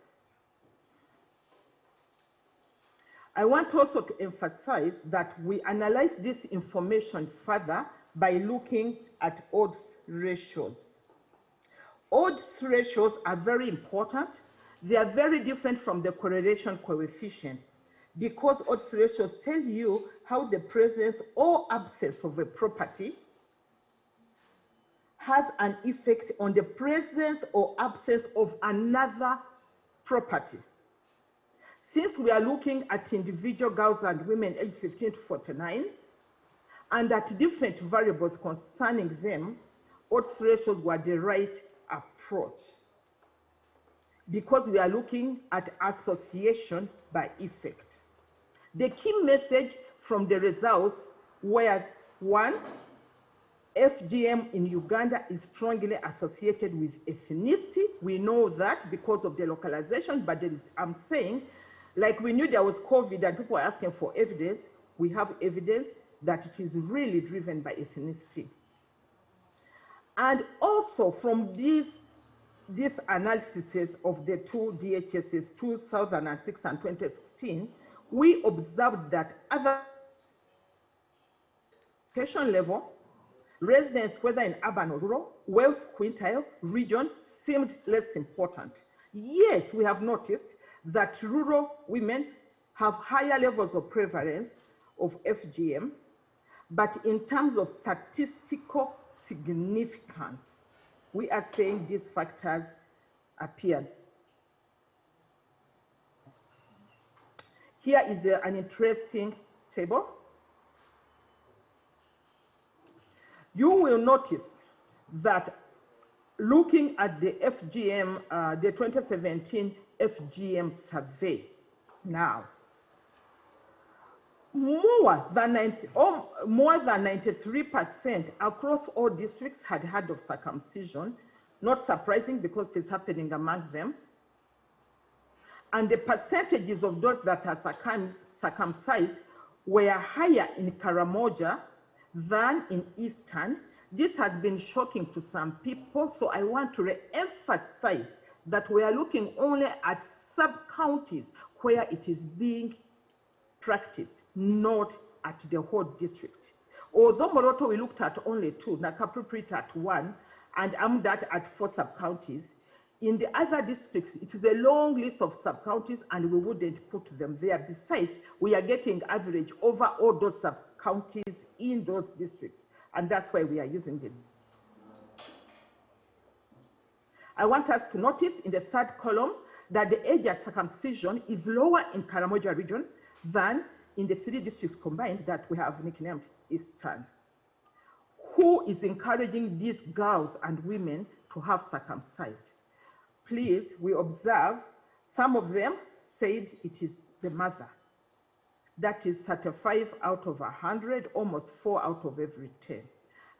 I want also to emphasize that we analyze this information further by looking at odds ratios. Odds ratios are very important. They are very different from the correlation coefficients because odds ratios tell you how the presence or absence of a property has an effect on the presence or absence of another property. Since we are looking at individual girls and women aged 15 to 49, and at different variables concerning them, odds ratios were the right approach because we are looking at association by effect. The key message from the results were, 1, FGM in Uganda is strongly associated with ethnicity. We know that because of the localization, but there is, I'm saying, like we knew there was COVID and people were asking for evidence, we have evidence that it is really driven by ethnicity. And also from these analyses of the 2 DHSs, 2006 and 2016, we observed that other education level, residence, whether in urban or rural, wealth quintile, region, seemed less important. Yes, we have noticed that rural women have higher levels of prevalence of FGM, but in terms of statistical significance, we are saying these factors appeared. Here is an interesting table. You will notice that looking at the FGM, the 2017 FGM survey now, more than 93% across all districts had heard of circumcision, not surprising because it's happening among them. And the percentages of those that are circumcised were higher in Karamoja than in Eastern. This has been shocking to some people, so I want to re-emphasize that we are looking only at sub-counties where it is being practiced, not at the whole district. Although Moroto we looked at only 2, Nakapuprit at 1, and Amdat at 4 sub-counties, in the other districts, it is a long list of sub-counties and we wouldn't put them there. Besides, we are getting average over all those sub-counties in those districts, and that's why we are using it. I want us to notice in the 3rd column that the age at circumcision is lower in Karamoja region than in the 3 districts combined that we have nicknamed Eastern. Who is encouraging these girls and women to have circumcised? Please, we observe some of them said it is the mother. That is 35 out of 100, almost 4 out of every 10.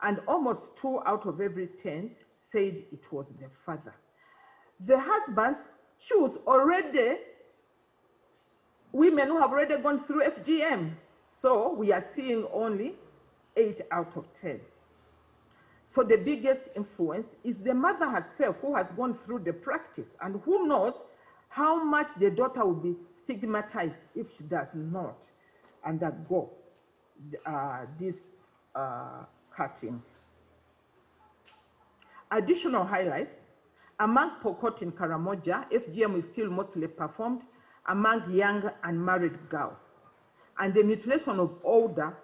And almost 2 out of every 10 said it was the father. The husbands choose already women who have already gone through FGM. So we are seeing only 8 out of 10. So the biggest influence is the mother herself, who has gone through the practice and who knows how much the daughter will be stigmatized if she does not undergo this cutting. Additional highlights: among Pokot in Karamoja, FGM is still mostly performed among young and married girls. And the mutilation of older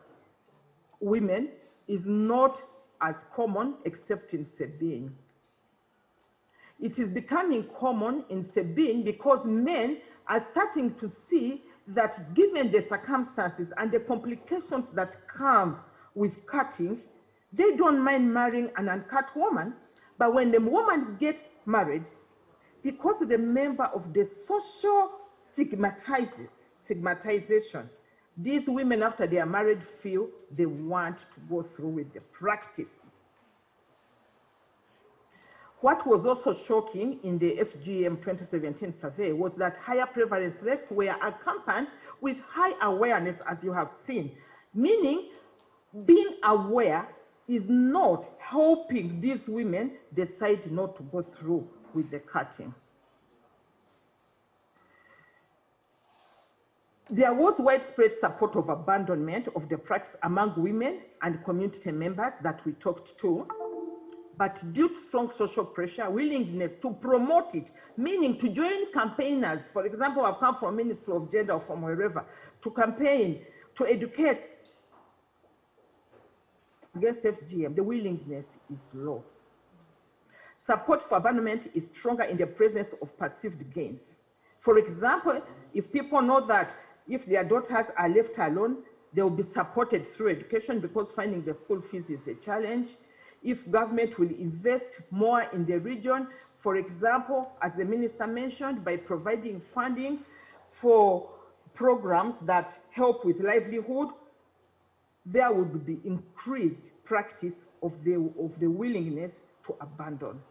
women is not as common except in Sabine. It is becoming common in Sabine because men are starting to see that given the circumstances and the complications that come with cutting, they don't mind marrying an uncut woman. But when the woman gets married, because remember of the social stigmatization, these women after they are married feel they want to go through with the practice. What was also shocking in the FGM 2017 survey was that higher prevalence rates were accompanied with high awareness, as you have seen, meaning being aware is not helping these women decide not to go through with the cutting. There was widespread support of abandonment of the practice among women and community members that we talked to. But due to strong social pressure, willingness to promote it, meaning to join campaigners, for example, I've come from Ministry of Gender or from wherever, to campaign, to educate against FGM, the willingness is low. Support for abandonment is stronger in the presence of perceived gains. For example, if people know that if their daughters are left alone, they will be supported through education because finding the school fees is a challenge. If government will invest more in the region, for example, as the minister mentioned, by providing funding for programs that help with livelihood, there would be increased practice of the willingness to abandon.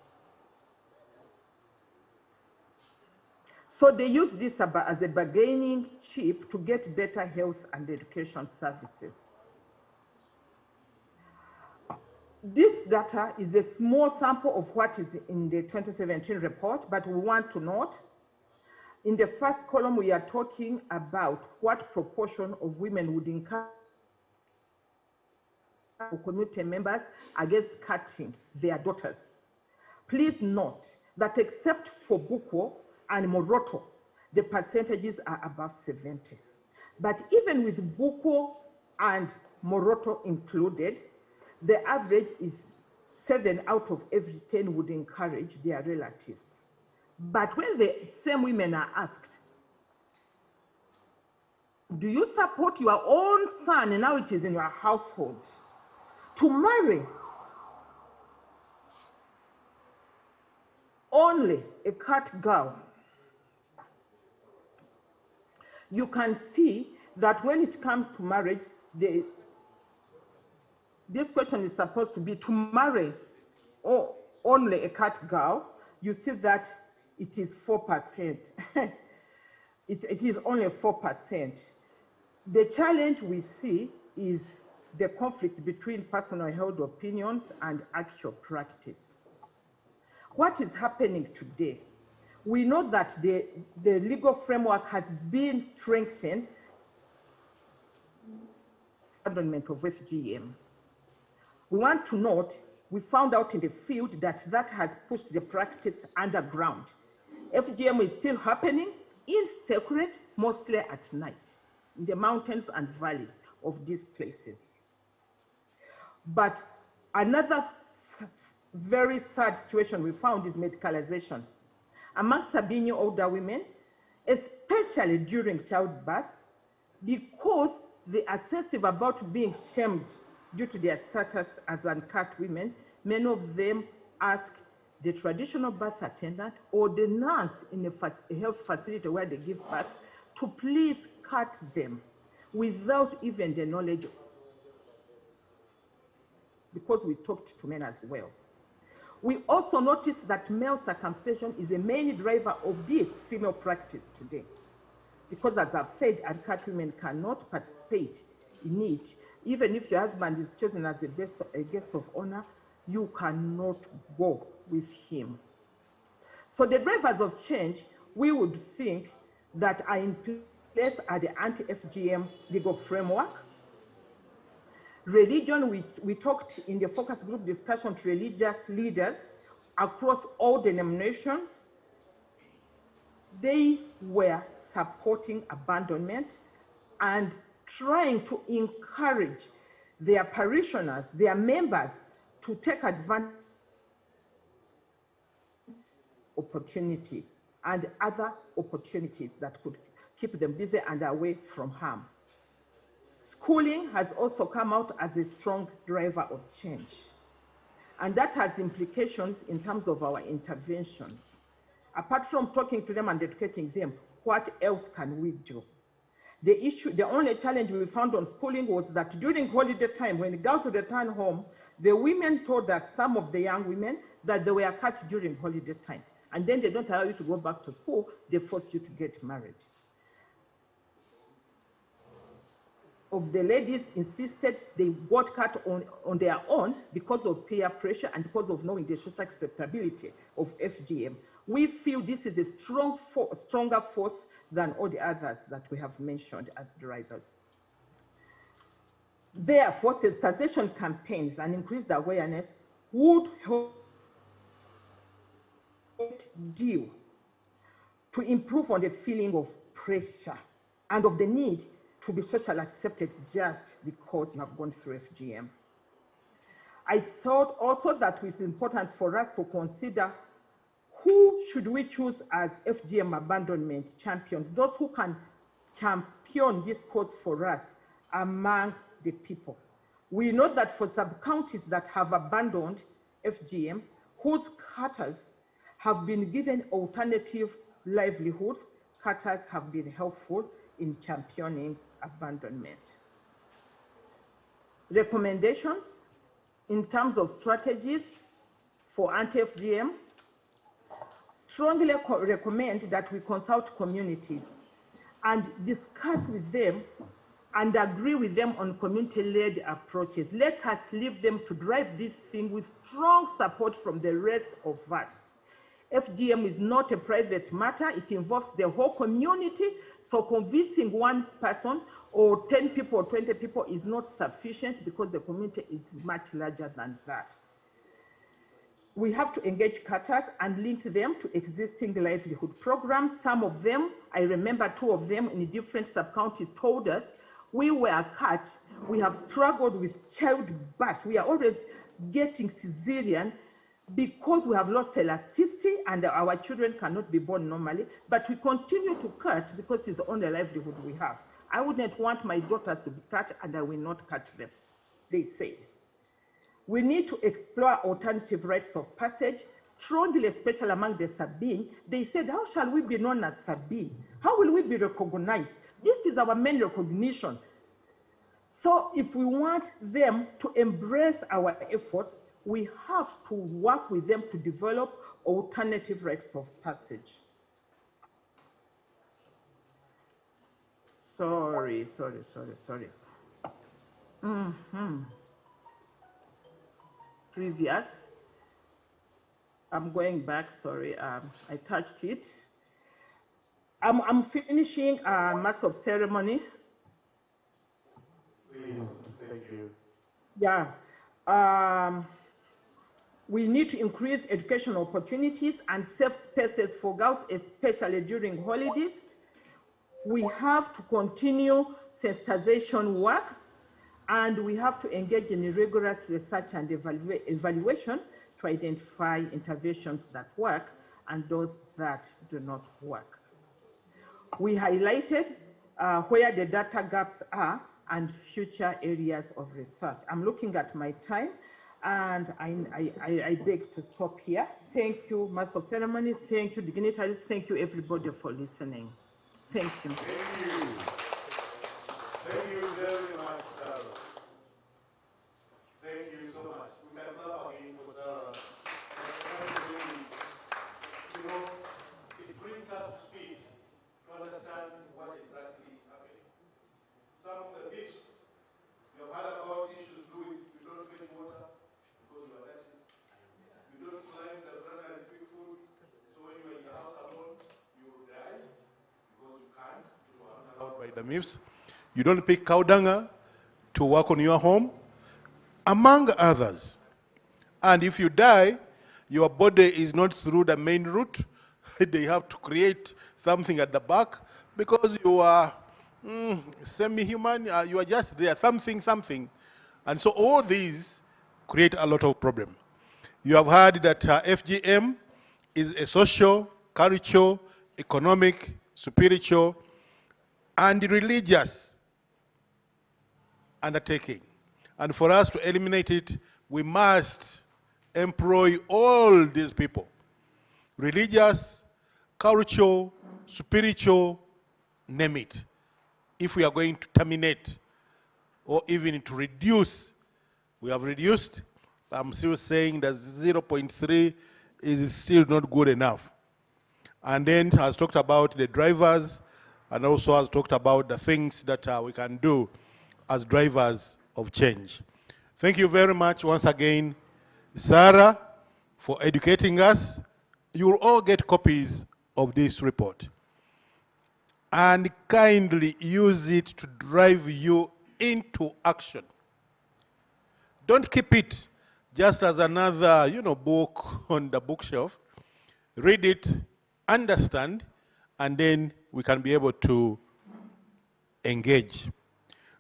So they use this as a bargaining chip to get better health and education services. This data is a small sample of what is in the 2017 report, but we want to note, in the first column, we are talking about what proportion of women would encourage community members against cutting their daughters. Please note that except for Buko and Moroto, the percentages are above 70. But even with Buko and Moroto included, the average is 7 out of every 10 would encourage their relatives. But when the same women are asked, do you support your own son, and now it is in your household, to marry only a cut girl? You can see that when it comes to marriage, this question is supposed to be to marry only a cut girl. You see that it is 4%. It is only 4%. The challenge we see is the conflict between personal held opinions and actual practice. What is happening today? We know that the legal framework has been strengthened. Abandonment of FGM. We want to note, we found out in the field that has pushed the practice underground. FGM is still happening in secret, mostly at night, in the mountains and valleys of these places. But another very sad situation we found is medicalization. Among Sabini older women, especially during childbirth, because they are sensitive about being shamed due to their status as uncut women, many of them ask the traditional birth attendant or the nurse in a health facility where they give birth to please cut them. without even the knowledge, because we talked to men as well. We also noticed that male circumcision is a main driver of this female practice today. Because as I've said, uncut women cannot participate in it. Even if your husband is chosen as a guest of honor, you cannot go with him. So the drivers of change, we would think, that are in place are the anti-FGM legal framework. Religion, we talked in the focus group discussion to religious leaders across all denominations. They were supporting abandonment and trying to encourage their parishioners, their members, to take advantage of opportunities and other opportunities that could keep them busy and away from harm. Schooling has also come out as a strong driver of change. And that has implications in terms of our interventions. Apart from talking to them and educating them, what else can we do? The only challenge we found on schooling was that during holiday time, when the girls would return home, the women told us, some of the young women, that they were cut during holiday time. And then they don't allow you to go back to school, they force you to get married. Of the ladies insisted they got cut on their own because of peer pressure and because of knowing the social acceptability of FGM. We feel this is a stronger force than all the others that we have mentioned as drivers. Therefore, sensitization campaigns and increased awareness would help deal to improve on the feeling of pressure and of the need to be socially accepted just because you have gone through FGM. I thought also that it was important for us to consider who should we choose as FGM abandonment champions, those who can champion this cause for us among the people. We know that for sub-counties that have abandoned FGM, whose cutters have been given alternative livelihoods, cutters have been helpful in championing abandonment. Recommendations in terms of strategies for anti-FGM: strongly recommend that we consult communities and discuss with them and agree with them on community-led approaches. Let us leave them to drive this thing with strong support from the rest of us. FGM is not a private matter, it involves the whole community, so convincing one person or 10 people or 20 people is not sufficient because the community is much larger than that. We have to engage cutters and link them to existing livelihood programs. Some of them, I remember 2 of them in different sub-counties told us, we were cut, we have struggled with childbirth, we are always getting cesarean because we have lost elasticity and our children cannot be born normally, but we continue to cut because it is the only livelihood we have. I wouldn't want my daughters to be cut and I will not cut them, they said. We need to explore alternative rites of passage, strongly, especially among the Sabine. They said, how shall we be known as Sabine? How will we be recognized? This is our main recognition. So if we want them to embrace our efforts, we have to work with them to develop alternative rites of passage. Sorry. Previous. I'm going back, sorry, I touched it. I'm finishing Master of Ceremony. Please, thank you. Yeah. We need to increase educational opportunities and safe spaces for girls, especially during holidays. We have to continue sensitization work, and we have to engage in rigorous research and evaluation to identify interventions that work and those that do not work. We highlighted where the data gaps are and future areas of research. I'm looking at my time, and I beg to stop here. Thank you, Master of Ceremony. Thank you, dignitaries. Thank you, everybody, for listening. Thank you. Thank you. Thank very much, Sarah. Thank you so much. We can clap again for Sarah. You know, it brings us to speed to understand what exactly is happening. Some of the myths you have heard about issues with you don't fetch water because you are dirty. You don't climb the veranda and pick food, so when you are in the house alone, you will die because you can't. You are not allowed by the myths. You don't pick cow dung to work on your home, among others. And if you die, your body is not through the main route. They have to create something at the back because you are semi-human, you are just there, something. And so all these create a lot of problem. You have heard that FGM is a social, cultural, economic, spiritual, and religious undertaking. And for us to eliminate it, we must employ all these people, religious, cultural, spiritual, name it, if we are going to terminate or even to reduce. We have reduced. I'm still saying that 0.3 is still not good enough. And then has talked about the drivers and also has talked about the things that we can do as drivers of change. Thank you very much once again, Sarah, for educating us. You will all get copies of this report and kindly use it to drive you into action. Don't keep it just as another, book on the bookshelf. Read it, understand, and then we can be able to engage.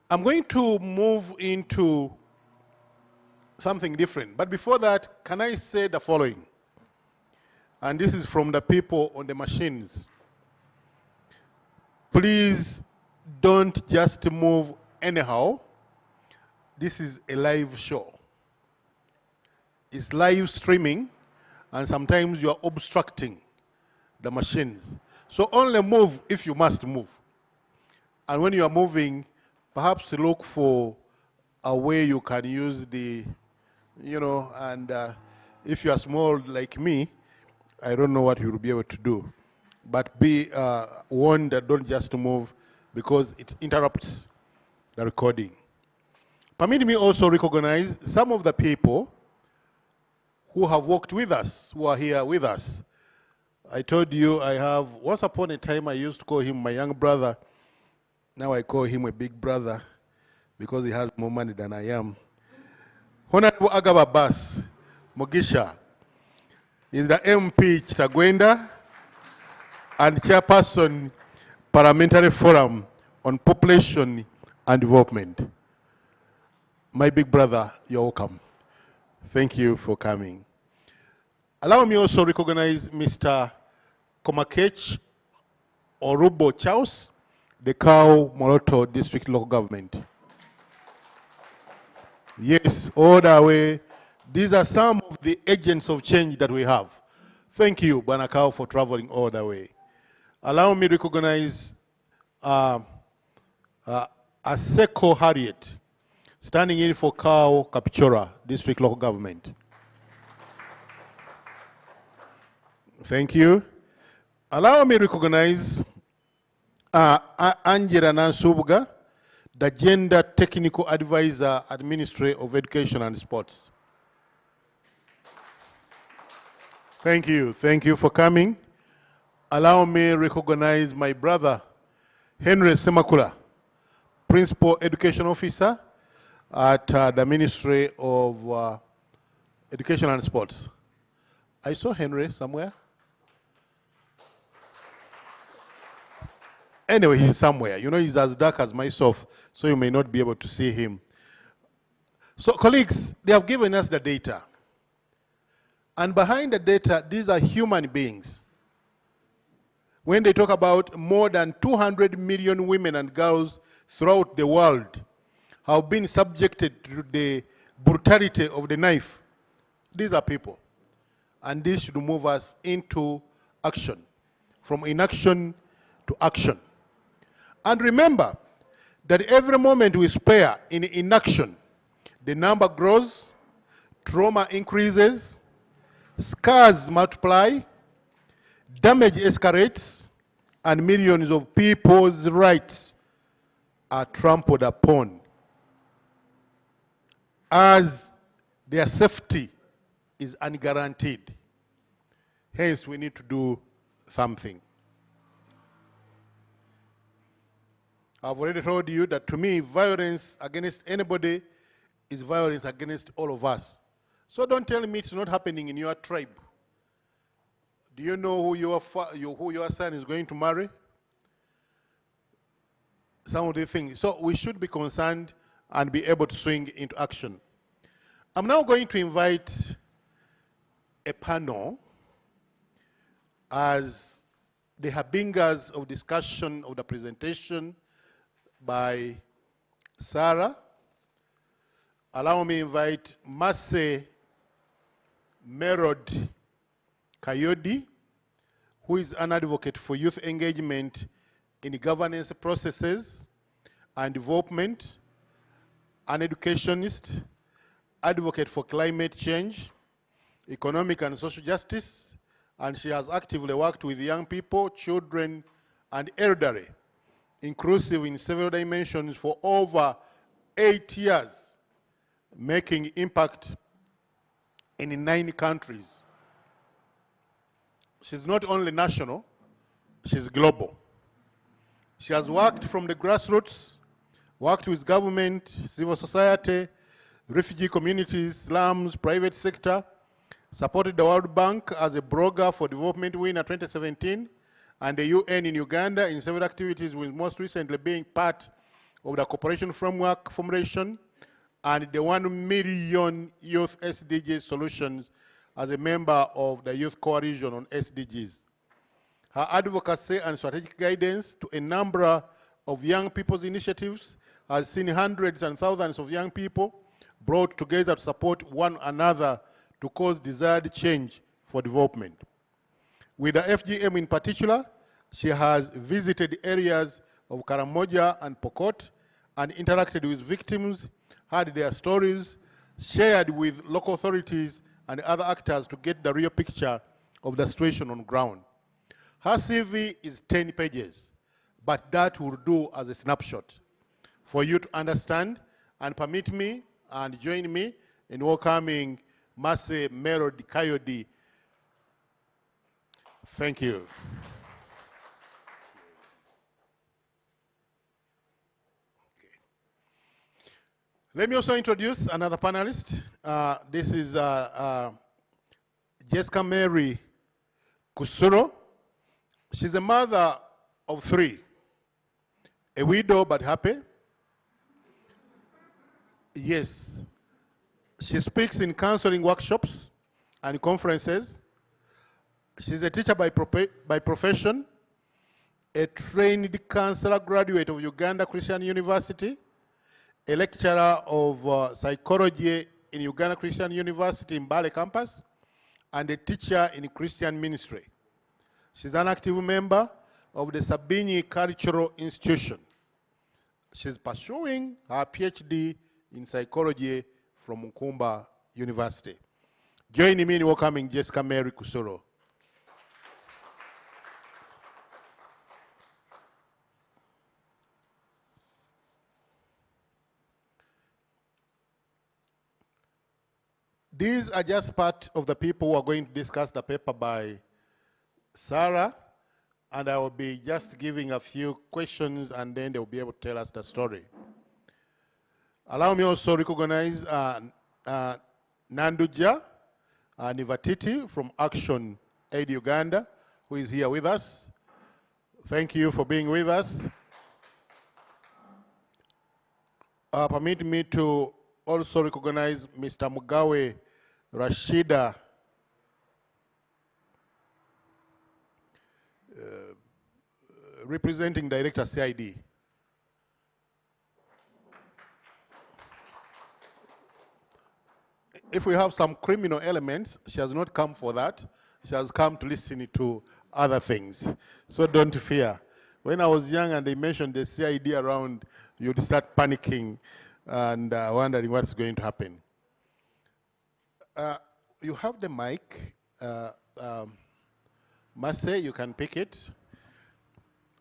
I'm going to move into something different. But before that, can I say the following? And this is from the people on the machines. Please don't just move anyhow. This is a live show. It's live streaming, and sometimes you are obstructing the machines. So only move if you must move. And when you are moving, perhaps look for a way you can use the, and if you are small like me, I don't know what you'll be able to do. But be warned that don't just move because it interrupts the recording. Permit me also recognize some of the people who have worked with us, who are here with us. I told you I have, once upon a time I used to call him my young brother. Now I call him a big brother because he has more money than I am. Honorable Agaba Bas Mugisha is the MP Chitagwenda and chairperson Parliamentary Forum on Population and Development. My big brother, you're welcome. Thank you for coming. Allow me also recognize Mr. Komakech Orubo Chaus, the Kau Moroto District Local Government. Yes, all the way. These are some of the agents of change that we have. Thank you, Banakau, for traveling all the way. Allow me to recognize Aseko Harriet, standing in for Kau Kapchora District Local Government. Thank you. Allow me to recognize Angela Nansubga, the Gender Technical Advisor at Ministry of Education and Sports. Thank you. Thank you for coming. Allow me to recognize my brother, Henry Semakula, Principal Education Officer at the Ministry of Education and Sports. I saw Henry somewhere. Anyway, he's somewhere. He's as dark as myself, so you may not be able to see him. So, colleagues, they have given us the data. And behind the data, these are human beings. When they talk about more than 200 million women and girls throughout the world have been subjected to the brutality of the knife, these are people. And this should move us into action, from inaction to action. And remember that every moment we spare in inaction, the number grows, trauma increases, scars multiply, damage escalates, and millions of people's rights are trampled upon, as their safety is unguaranteed. Hence, we need to do something. I've already told you that to me, violence against anybody is violence against all of us. So don't tell me it's not happening in your tribe. Do you know who your son is going to marry? Some of the things. So we should be concerned and be able to swing into action. I'm now going to invite a panel as the harbingers of discussion of the presentation by Sarah. Allow me to invite Mase Merod Kayode, who is an advocate for youth engagement in governance processes and development, an educationist, advocate for climate change, economic and social justice, and she has actively worked with young people, children, and elderly, inclusive in several dimensions for over 8 years, making impact in 9 countries. She's not only national, she's global. She has worked from the grassroots, worked with government, civil society, refugee communities, slums, private sector, supported the World Bank as a blogger for development winner 2017, and the UN in Uganda in several activities, with most recently being part of the cooperation framework formulation and the 1 million youth SDG solutions as a member of the Youth Coalition on SDGs. Her advocacy and strategic guidance to a number of young people's initiatives has seen hundreds and thousands of young people brought together to support one another to cause desired change for development. With the FGM in particular, she has visited areas of Karamoja and Pokot and interacted with victims, heard their stories, shared with local authorities and other actors to get the real picture of the situation on ground. Her CV is 10 pages, but that will do as a snapshot for you to understand, and permit me and join me in welcoming Mase Merod Kayode. Thank you. Okay. Let me also introduce another panelist. This is Jessica Mary Kusuro. She's a mother of 3, a widow but happy. Yes. She speaks in counseling workshops and conferences. She's a teacher by profession, a trained counselor graduate of Uganda Christian University, a lecturer of psychology in Uganda Christian University in Mbale campus, and a teacher in Christian ministry. She's an active member of the Sabini Cultural Institution. She's pursuing her PhD in psychology from Nkumba University. Join me in welcoming Jessica Mary Kusuro. These are just part of the people who are going to discuss the paper by Sarah, and I will be just giving a few questions and then they will be able to tell us the story. Allow me also to recognize Nanduja Nivatiti from Action Aid Uganda, who is here with us. Thank you for being with us. Permit me to also recognize Mr. Mugawe Rashida, representing Director CID. If we have some criminal elements, she has not come for that. She has come to listen to other things. So don't fear. When I was young and they mentioned the CID around, you'd start panicking and wondering what's going to happen. You have the mic. Marseille, you can pick it.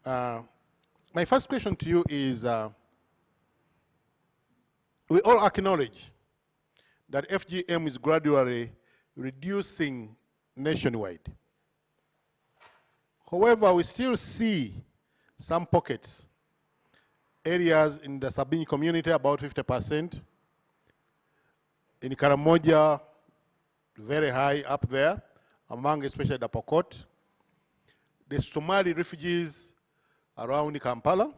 My first question to you is, we all acknowledge that FGM is gradually reducing nationwide. However, we still see some pockets, areas in the Sabini community, about 50%. In Karamoja, very high up there, among especially the Pokot. The Somali refugees around Kampala,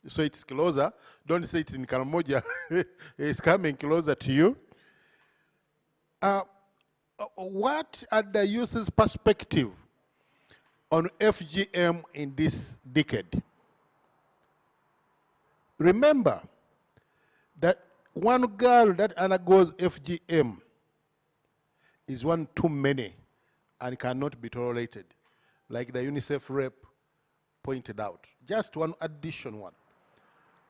so it's closer. Don't say it's in Karamoja, it's coming closer to you. What are the youth's perspective on FGM in this decade? Remember that one girl that undergoes FGM is one too many and cannot be tolerated, like the UNICEF rep pointed out. Just one addition one.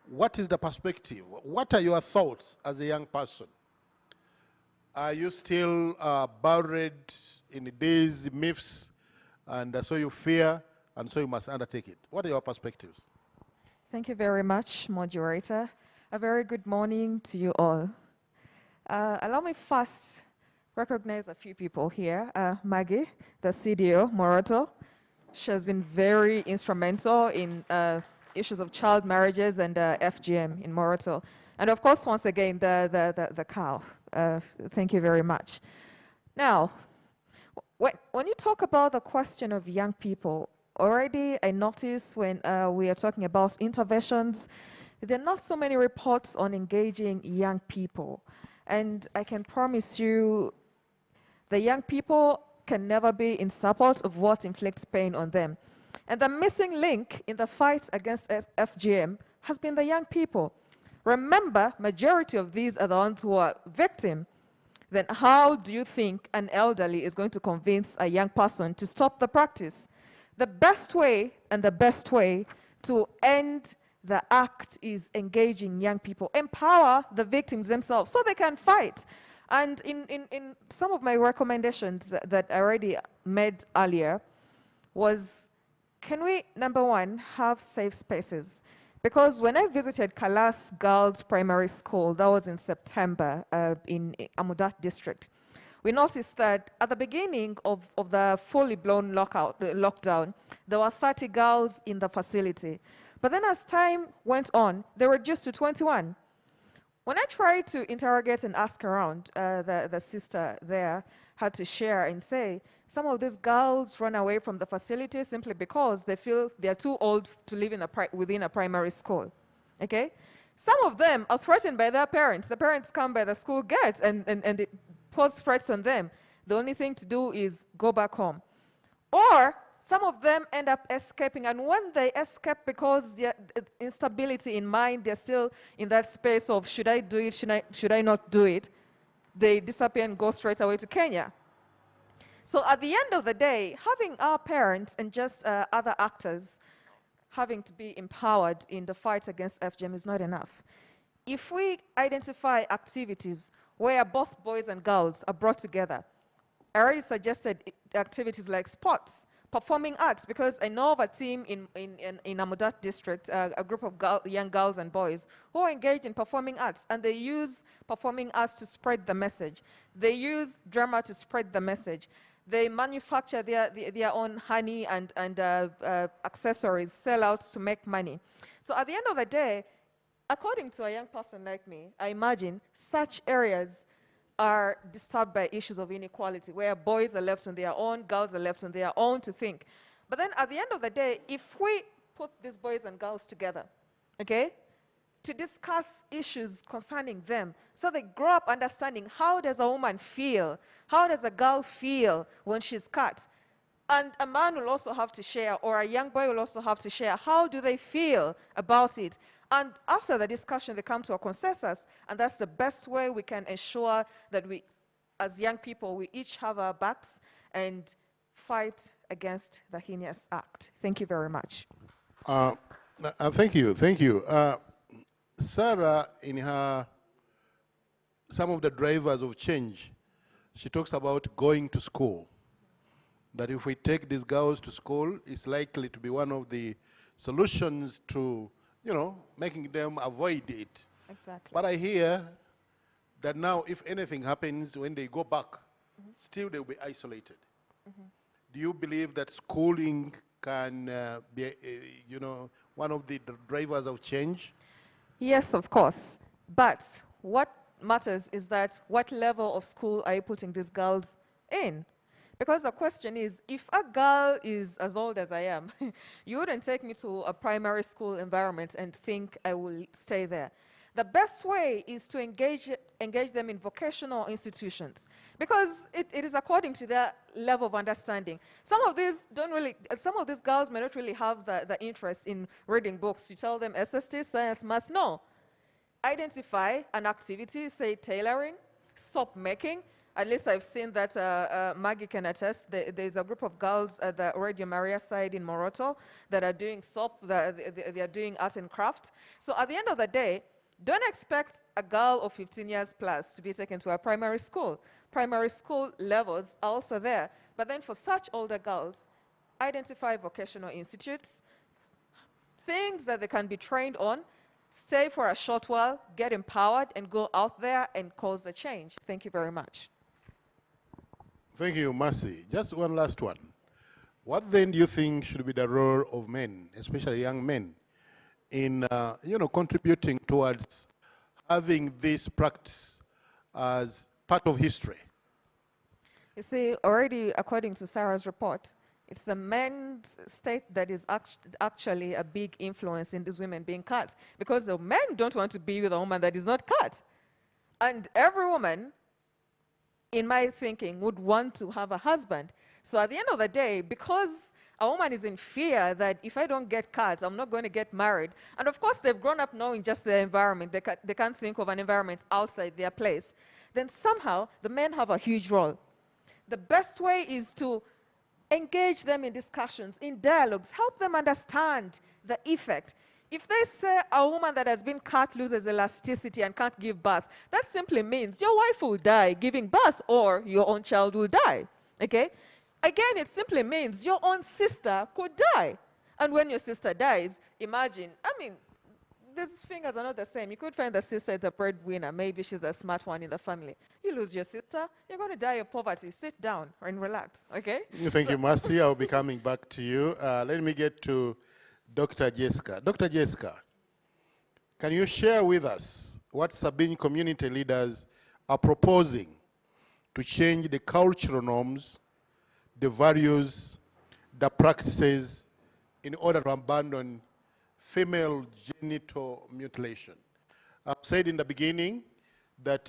What is the perspective? What are your thoughts as a young person? Are you still buried in the days, myths, and so you fear, and so you must undertake it? What are your perspectives? Thank you very much, moderator. A very good morning to you all. Allow me first recognize a few people here. Maggie, the CDO, Moroto. She has been very instrumental in issues of child marriages and FGM in Moroto. And of course, once again, the cow. Thank you very much. Now, when you talk about the question of young people, already I noticed when we are talking about interventions, there are not so many reports on engaging young people. And I can promise you, the young people can never be in support of what inflicts pain on them. And the missing link in the fight against FGM has been the young people. Remember, majority of these are the ones who are victim. Then how do you think an elderly is going to convince a young person to stop the practice? The best way to end the act is engaging young people, empower the victims themselves so they can fight. And in some of my recommendations that I already made earlier was, can we, number one, have safe spaces? Because when I visited Kalas Girls Primary School, that was in September in Amudat district, we noticed that at the beginning of the fully blown lockdown, there were 30 girls in the facility. But then as time went on, they were reduced to 21. When I tried to interrogate and ask around, the sister there had to share and say, some of these girls run away from the facility simply because they feel they're too old to live within a primary school, okay? Some of them are threatened by their parents. The parents come by the school gates and they pose threats on them. The only thing to do is go back home. Or some of them end up escaping, and when they escape because the instability in mind, they're still in that space of should I do it, should I not do it, they disappear and go straight away to Kenya. So at the end of the day, having our parents and just other actors having to be empowered in the fight against FGM is not enough. If we identify activities where both boys and girls are brought together, I already suggested activities like sports, performing arts, because I know of a team in Amudat district, a group of young girls and boys who are engaged in performing arts, and they use performing arts to spread the message. They use drama to spread the message. They manufacture their own honey and accessories, sellouts to make money. So at the end of the day, according to a young person like me, I imagine such areas are disturbed by issues of inequality, where boys are left on their own, girls are left on their own to think. But then at the end of the day, if we put these boys and girls together, okay, to discuss issues concerning them, so they grow up understanding how does a woman feel, how does a girl feel when she's cut, and a man will also have to share, or a young boy will also have to share, how do they feel about it? And after the discussion, they come to a consensus, and that's the best way we can ensure that we, as young people, we each have our backs and fight against the heinous act. Thank you very much. Thank you, thank you. Sarah, in her, some of the drivers of change, she talks about going to school. That if we take these girls to school, it's likely to be one of the solutions to, making them avoid it. Exactly. But I hear that now, if anything happens, when they go back, still they'll be isolated. Do you believe that schooling can be, one of the drivers of change? Yes, of course. But what matters is that what level of school are you putting these girls in? Because the question is, if a girl is as old as I am, you wouldn't take me to a primary school environment and think I will stay there. The best way is to engage them in vocational institutions, because it is according to their level of understanding. Some of these girls may not really have the interest in reading books. You tell them SST, science, math, no. Identify an activity, say tailoring, soap making. At least I've seen that Maggie can attest. There's a group of girls at the Radio Maria side in Moroto that are doing soap, they are doing art and craft. So at the end of the day, don't expect a girl of 15 years plus to be taken to a primary school. Primary school levels are also there. But then for such older girls, identify vocational institutes, things that they can be trained on, stay for a short while, get empowered, and go out there and cause a change. Thank you very much. Thank you, Mercy. Just one last one. What then do you think should be the role of men, especially young men, in contributing towards having this practice as part of history? You see, already according to Sarah's report, it's the men's state that is actually a big influence in these women being cut, because the men don't want to be with a woman that is not cut. And every woman, in my thinking, would want to have a husband. So at the end of the day, because a woman is in fear that if I don't get cut, I'm not going to get married. And of course, they've grown up knowing just their environment. They can't think of an environment outside their place. Then somehow, the men have a huge role. The best way is to engage them in discussions, in dialogues, help them understand the effect. If they say a woman that has been cut loses elasticity and can't give birth, that simply means your wife will die giving birth or your own child will die, okay? Again, it simply means your own sister could die. And when your sister dies, imagine, these fingers are not the same. You could find the sister is a breadwinner. Maybe she's a smart one in the family. You lose your sister, you're going to die of poverty. Sit down and relax, okay? Thank you, Mercy. I'll be coming back to you. Let me get to Dr. Jessica. Dr. Jessica, can you share with us what Sabine community leaders are proposing to change the cultural norms, the values, the practices in order to abandon female genital mutilation? I've said in the beginning that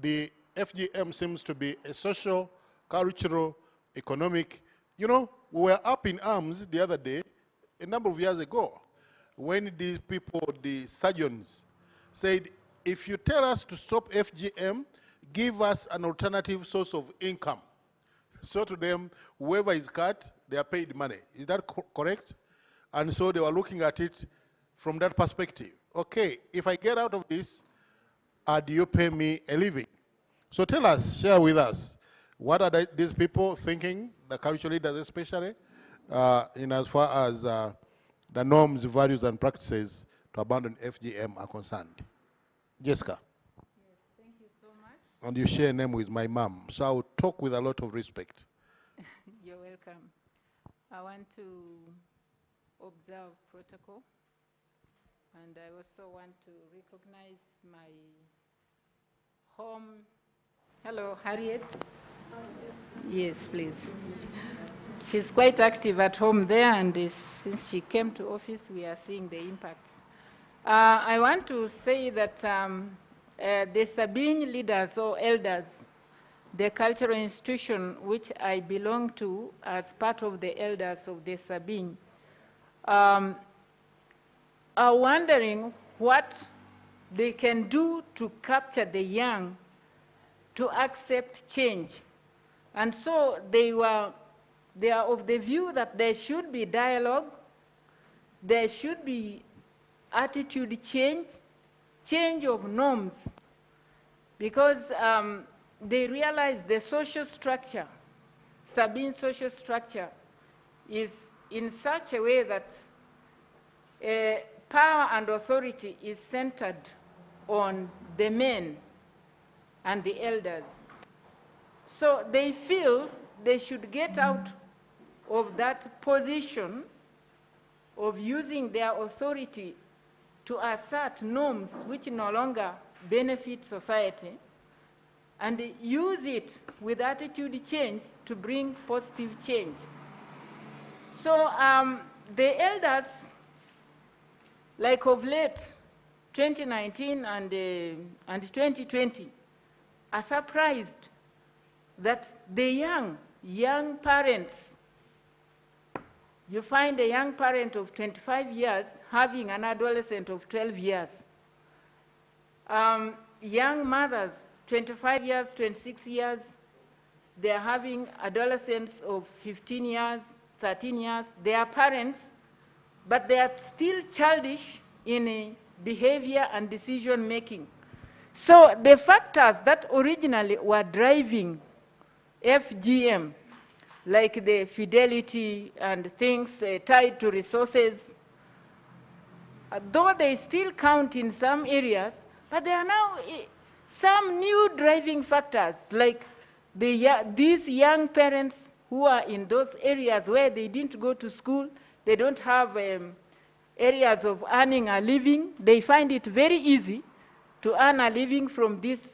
the FGM seems to be a social, cultural, economic. We were up in arms the other day, a number of years ago, when these people, the surgeons, said, if you tell us to stop FGM, give us an alternative source of income. So to them, whoever is cut, they are paid money. Is that correct? And so they were looking at it from that perspective. Okay, if I get out of this, do you pay me a living? So tell us, share with us, what are these people thinking, the cultural leaders especially, in as far as the norms, values, and practices to abandon FGM are concerned? Jessica. Yes, thank you so much. And you share a name with my mom, so I will talk with a lot of respect. You're welcome. I want to observe protocol, and I also want to recognize my home. Hello, Harriet. Yes, please. She's quite active at home there, and since she came to office, we are seeing the impacts. I want to say that the Sabine leaders or elders, the cultural institution which I belong to as part of the elders of the Sabine, are wondering what they can do to capture the young to accept change. And so they are of the view that there should be dialogue, there should be attitude change, change of norms, because they realize the social structure, Sabine social structure, is in such a way that power and authority is centered on the men and the elders. So they feel they should get out of that position of using their authority to assert norms which no longer benefit society, and use it with attitude change to bring positive change. So the elders, like of late, 2019 and 2020, are surprised that the young parents, you find a young parent of 25 years having an adolescent of 12 years. Young mothers, 25 years, 26 years, they're having adolescents of 15 years, 13 years. They are parents, but they are still childish in behavior and decision making. So the factors that originally were driving FGM, like the fidelity and things tied to resources, though they still count in some areas, but there are now some new driving factors, like these young parents who are in those areas where they didn't go to school, they don't have areas of earning a living. They find it very easy to earn a living from this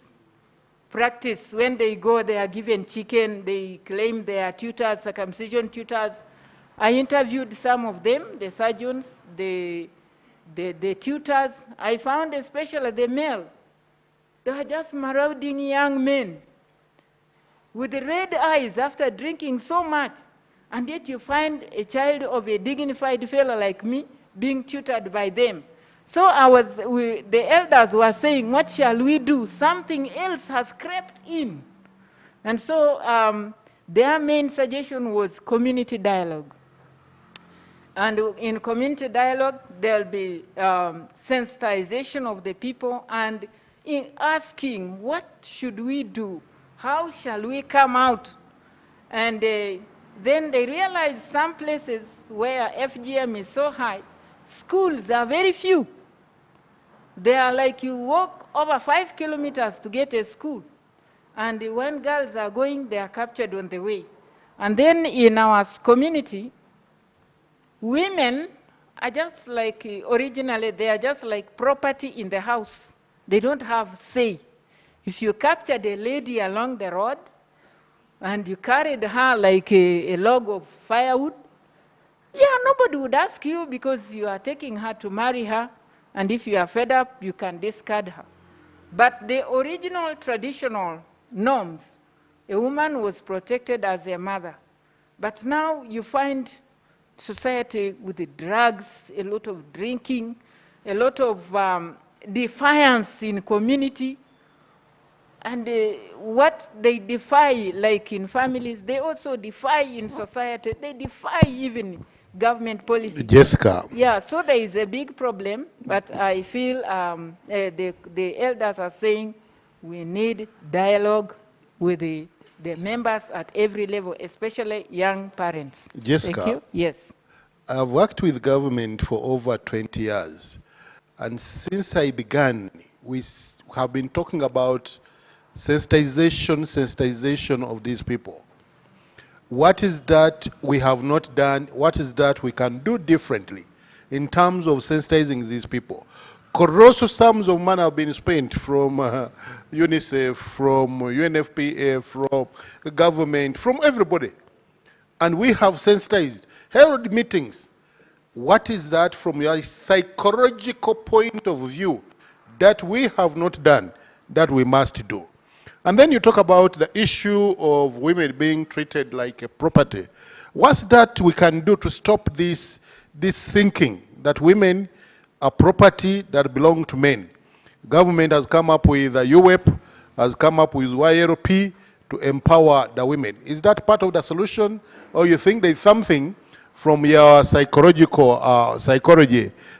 practice. When they go, they are given chicken, they claim they are tutors, circumcision tutors. I interviewed some of them, the surgeons, the tutors. I found especially the male. They were just marauding young men with red eyes after drinking so much. And yet you find a child of a dignified fellow like me being tutored by them. So the elders were saying, what shall we do? Something else has crept in. And so their main suggestion was community dialogue. And in community dialogue, there'll be sensitization of the people and in asking, what should we do? How shall we come out? And then they realize some places where FGM is so high, schools are very few. They are like you walk over 5 kilometers to get a school. And when girls are going, they are captured on the way. And then in our community, women are just like, originally, they are just like property in the house. They don't have say. If you captured a lady along the road and you carried her like a log of firewood, yeah, nobody would ask you because you are taking her to marry her, and if you are fed up, you can discard her. But the original traditional norms, a woman was protected as a mother. But now you find society with the drugs, a lot of drinking, a lot of defiance in community. And what they defy, like in families, they also defy in society. They defy even government policy. Jessica. Yeah, so there is a big problem, but I feel the elders are saying we need dialogue with the members at every level, especially young parents. Jessica. Thank you. Yes. I've worked with government for over 20 years. And since I began, we have been talking about sensitization of these people. What is that we have not done? What is that we can do differently in terms of sensitizing these people? Colossal sums of money have been spent from UNICEF, from UNFPA, from the government, from everybody. And we have sensitized, held meetings. What is that from your psychological point of view that we have not done that we must do? And then you talk about the issue of women being treated like a property. What's that we can do to stop this thinking that women are property that belong to men? Government has come up with UWEP, has come up with YLP to empower the women. Is that part of the solution, or you think there's something from your psychology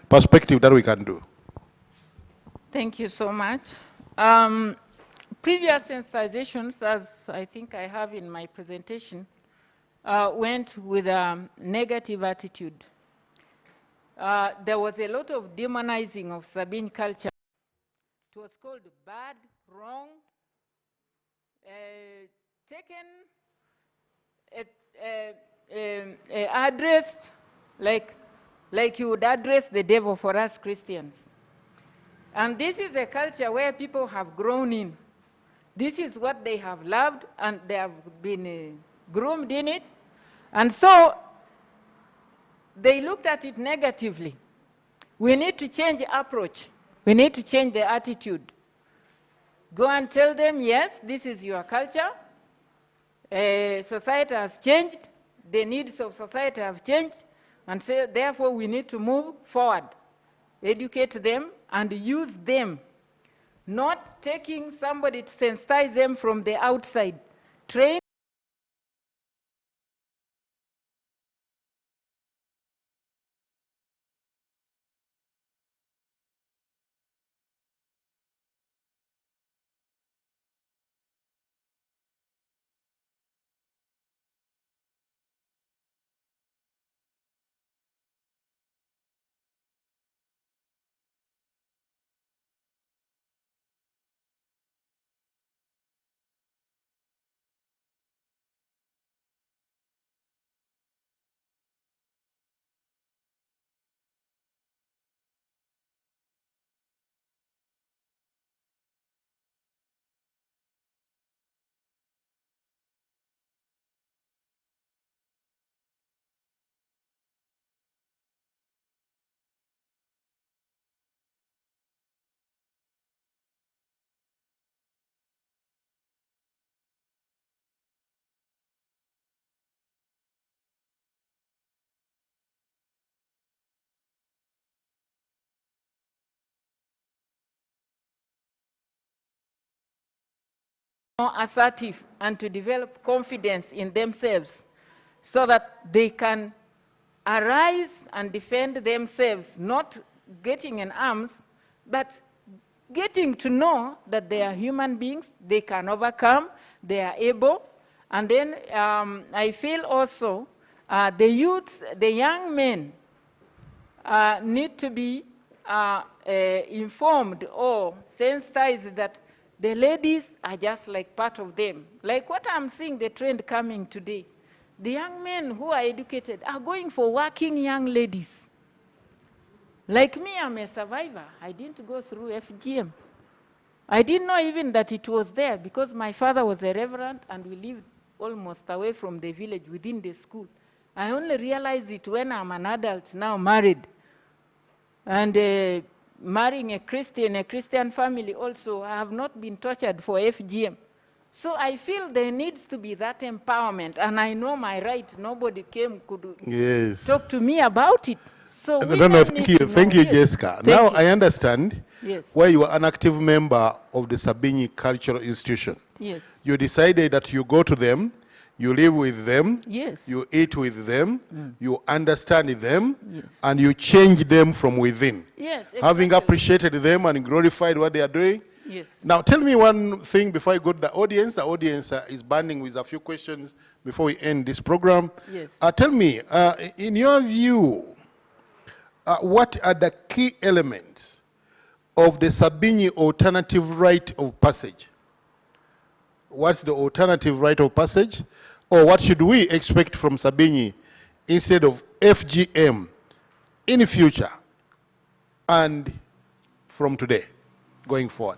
perspective that we can do? Thank you so much. Previous sensitizations, as I think I have in my presentation, went with a negative attitude. There was a lot of demonizing of Sabine culture. It was called bad, wrong, taken, addressed like you would address the devil for us Christians. And this is a culture where people have grown in. This is what they have loved, and they have been groomed in it. And so they looked at it negatively. We need to change the approach. We need to change the attitude. Go and tell them, yes, this is your culture. Society has changed. The needs of society have changed. And so therefore we need to move forward. Educate them and use them. Not taking somebody to sensitize them from the outside. Train more assertive and to develop confidence in themselves so that they can arise and defend themselves, not getting in arms, but getting to know that they are human beings, they can overcome, they are able. And then I feel also the youths, the young men need to be informed or sensitized that the ladies are just like part of them. Like what I'm seeing, the trend coming today. The young men who are educated are going for working young ladies. Like me, I'm a survivor. I didn't go through FGM. I didn't know even that it was there because my father was a reverend and we lived almost away from the village within the school. I only realized it when I'm an adult now, married. And marrying a Christian family also, I have not been tortured for FGM. So I feel there needs to be that empowerment, and I know my right. Nobody could talk to me about it. So thank you, Jessica. Now I understand yes. why you are an active member of the Sabini Cultural Institution. Yes. You decided that you go to them, you live with them, yes. you eat with them, you understand them, yes. and you change them from within. Yes, exactly. Having appreciated them and glorified what they are doing. Yes. Now tell me one thing before I go to the audience. The audience is burning with a few questions before we end this program. Yes. Tell me, in your view, what are the key elements of the Sabini alternative rite of passage? What's the alternative rite of passage? Or what should we expect from Sabini instead of FGM in the future and from today going forward?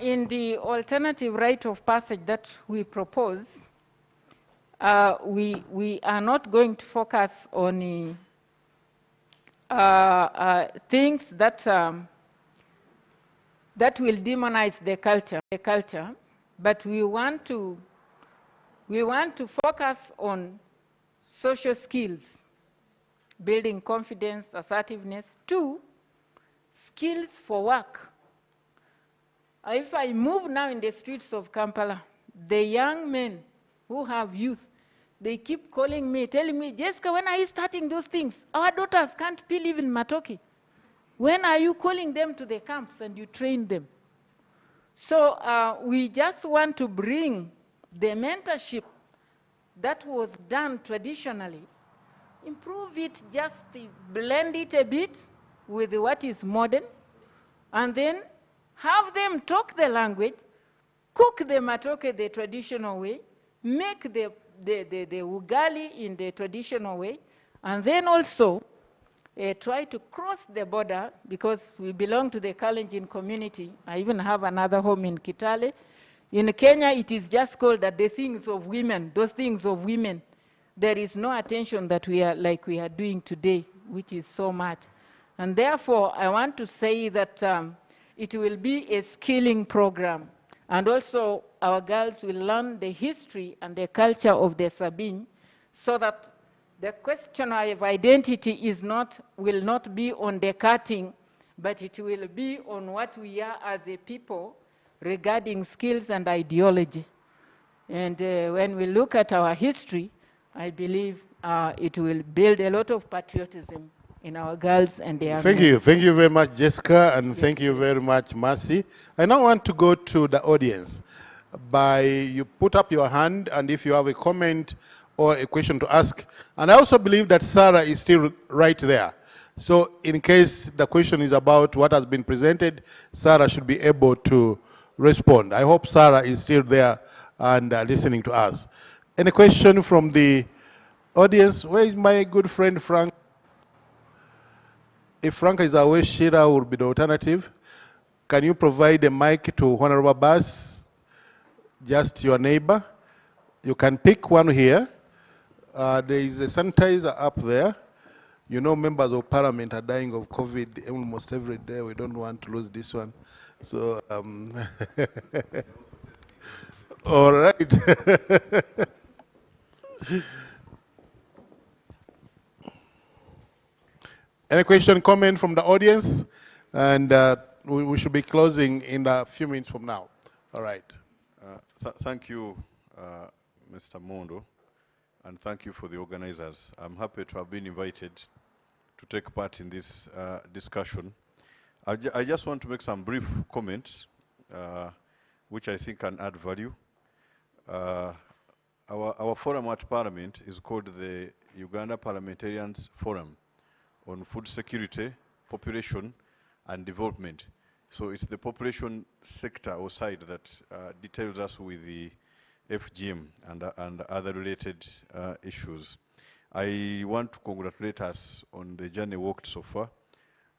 In the alternative rite of passage that we propose, we are not going to focus on things that that will demonize the culture, but we want to focus on social skills, building confidence, assertiveness. 2, skills for work. If I move now in the streets of Kampala, the young men who have youth, They keep calling me, telling me, Jessica, when are you starting those things? Our daughters can't peel even matoke. When are you calling them to the camps and you train them? So we just want to bring the mentorship that was done traditionally, improve it, just blend it a bit with what is modern, and then have them talk the language, cook the matoke the traditional way, make the ugali in the traditional way, and then also try to cross the border, because we belong to the Kalenjin community. I even have another home in Kitale. In Kenya, it is just called that the things of women, those things of women. There is no attention that we are doing today, which is so much. And therefore, I want to say that it will be a skilling program. And also, our girls will learn the history and the culture of the Sabine, so that the question of identity will not be on the cutting, but it will be on what we are as a people regarding skills and ideology. And when we look at our history, I believe it will build a lot of patriotism in our girls and their Thank you. Thank you very much, Jessica, and thank you very much, Mercy. I now want to go to the audience. You put up your hand, and if you have a comment or a question to ask. And I also believe that Sarah is still right there. So in case the question is about what has been presented, Sarah should be able to respond. I hope Sarah is still there and listening to us. Any question from the audience? Where is my good friend Frank? If Frank is away, Shira will be the alternative. Can you provide a mic to Honorable Bass, just your neighbor? You can pick one here. There is a sanitizer up there. You know, members of parliament are dying of COVID almost every day. We don't want to lose this one. So, all right. Any question, comment from the audience? And we should be closing in a few minutes from now. All right. Thank you, Mr. Mondo, and thank you for the organizers. I'm happy to have been invited to take part in this discussion. I just want to make some brief comments, which I think can add value. Our forum at Parliament is called the Uganda Parliamentarians Forum on Food Security, Population, and Development. So it's the population sector or side that details us with the FGM and other related issues. I want to congratulate us on the journey walked so far.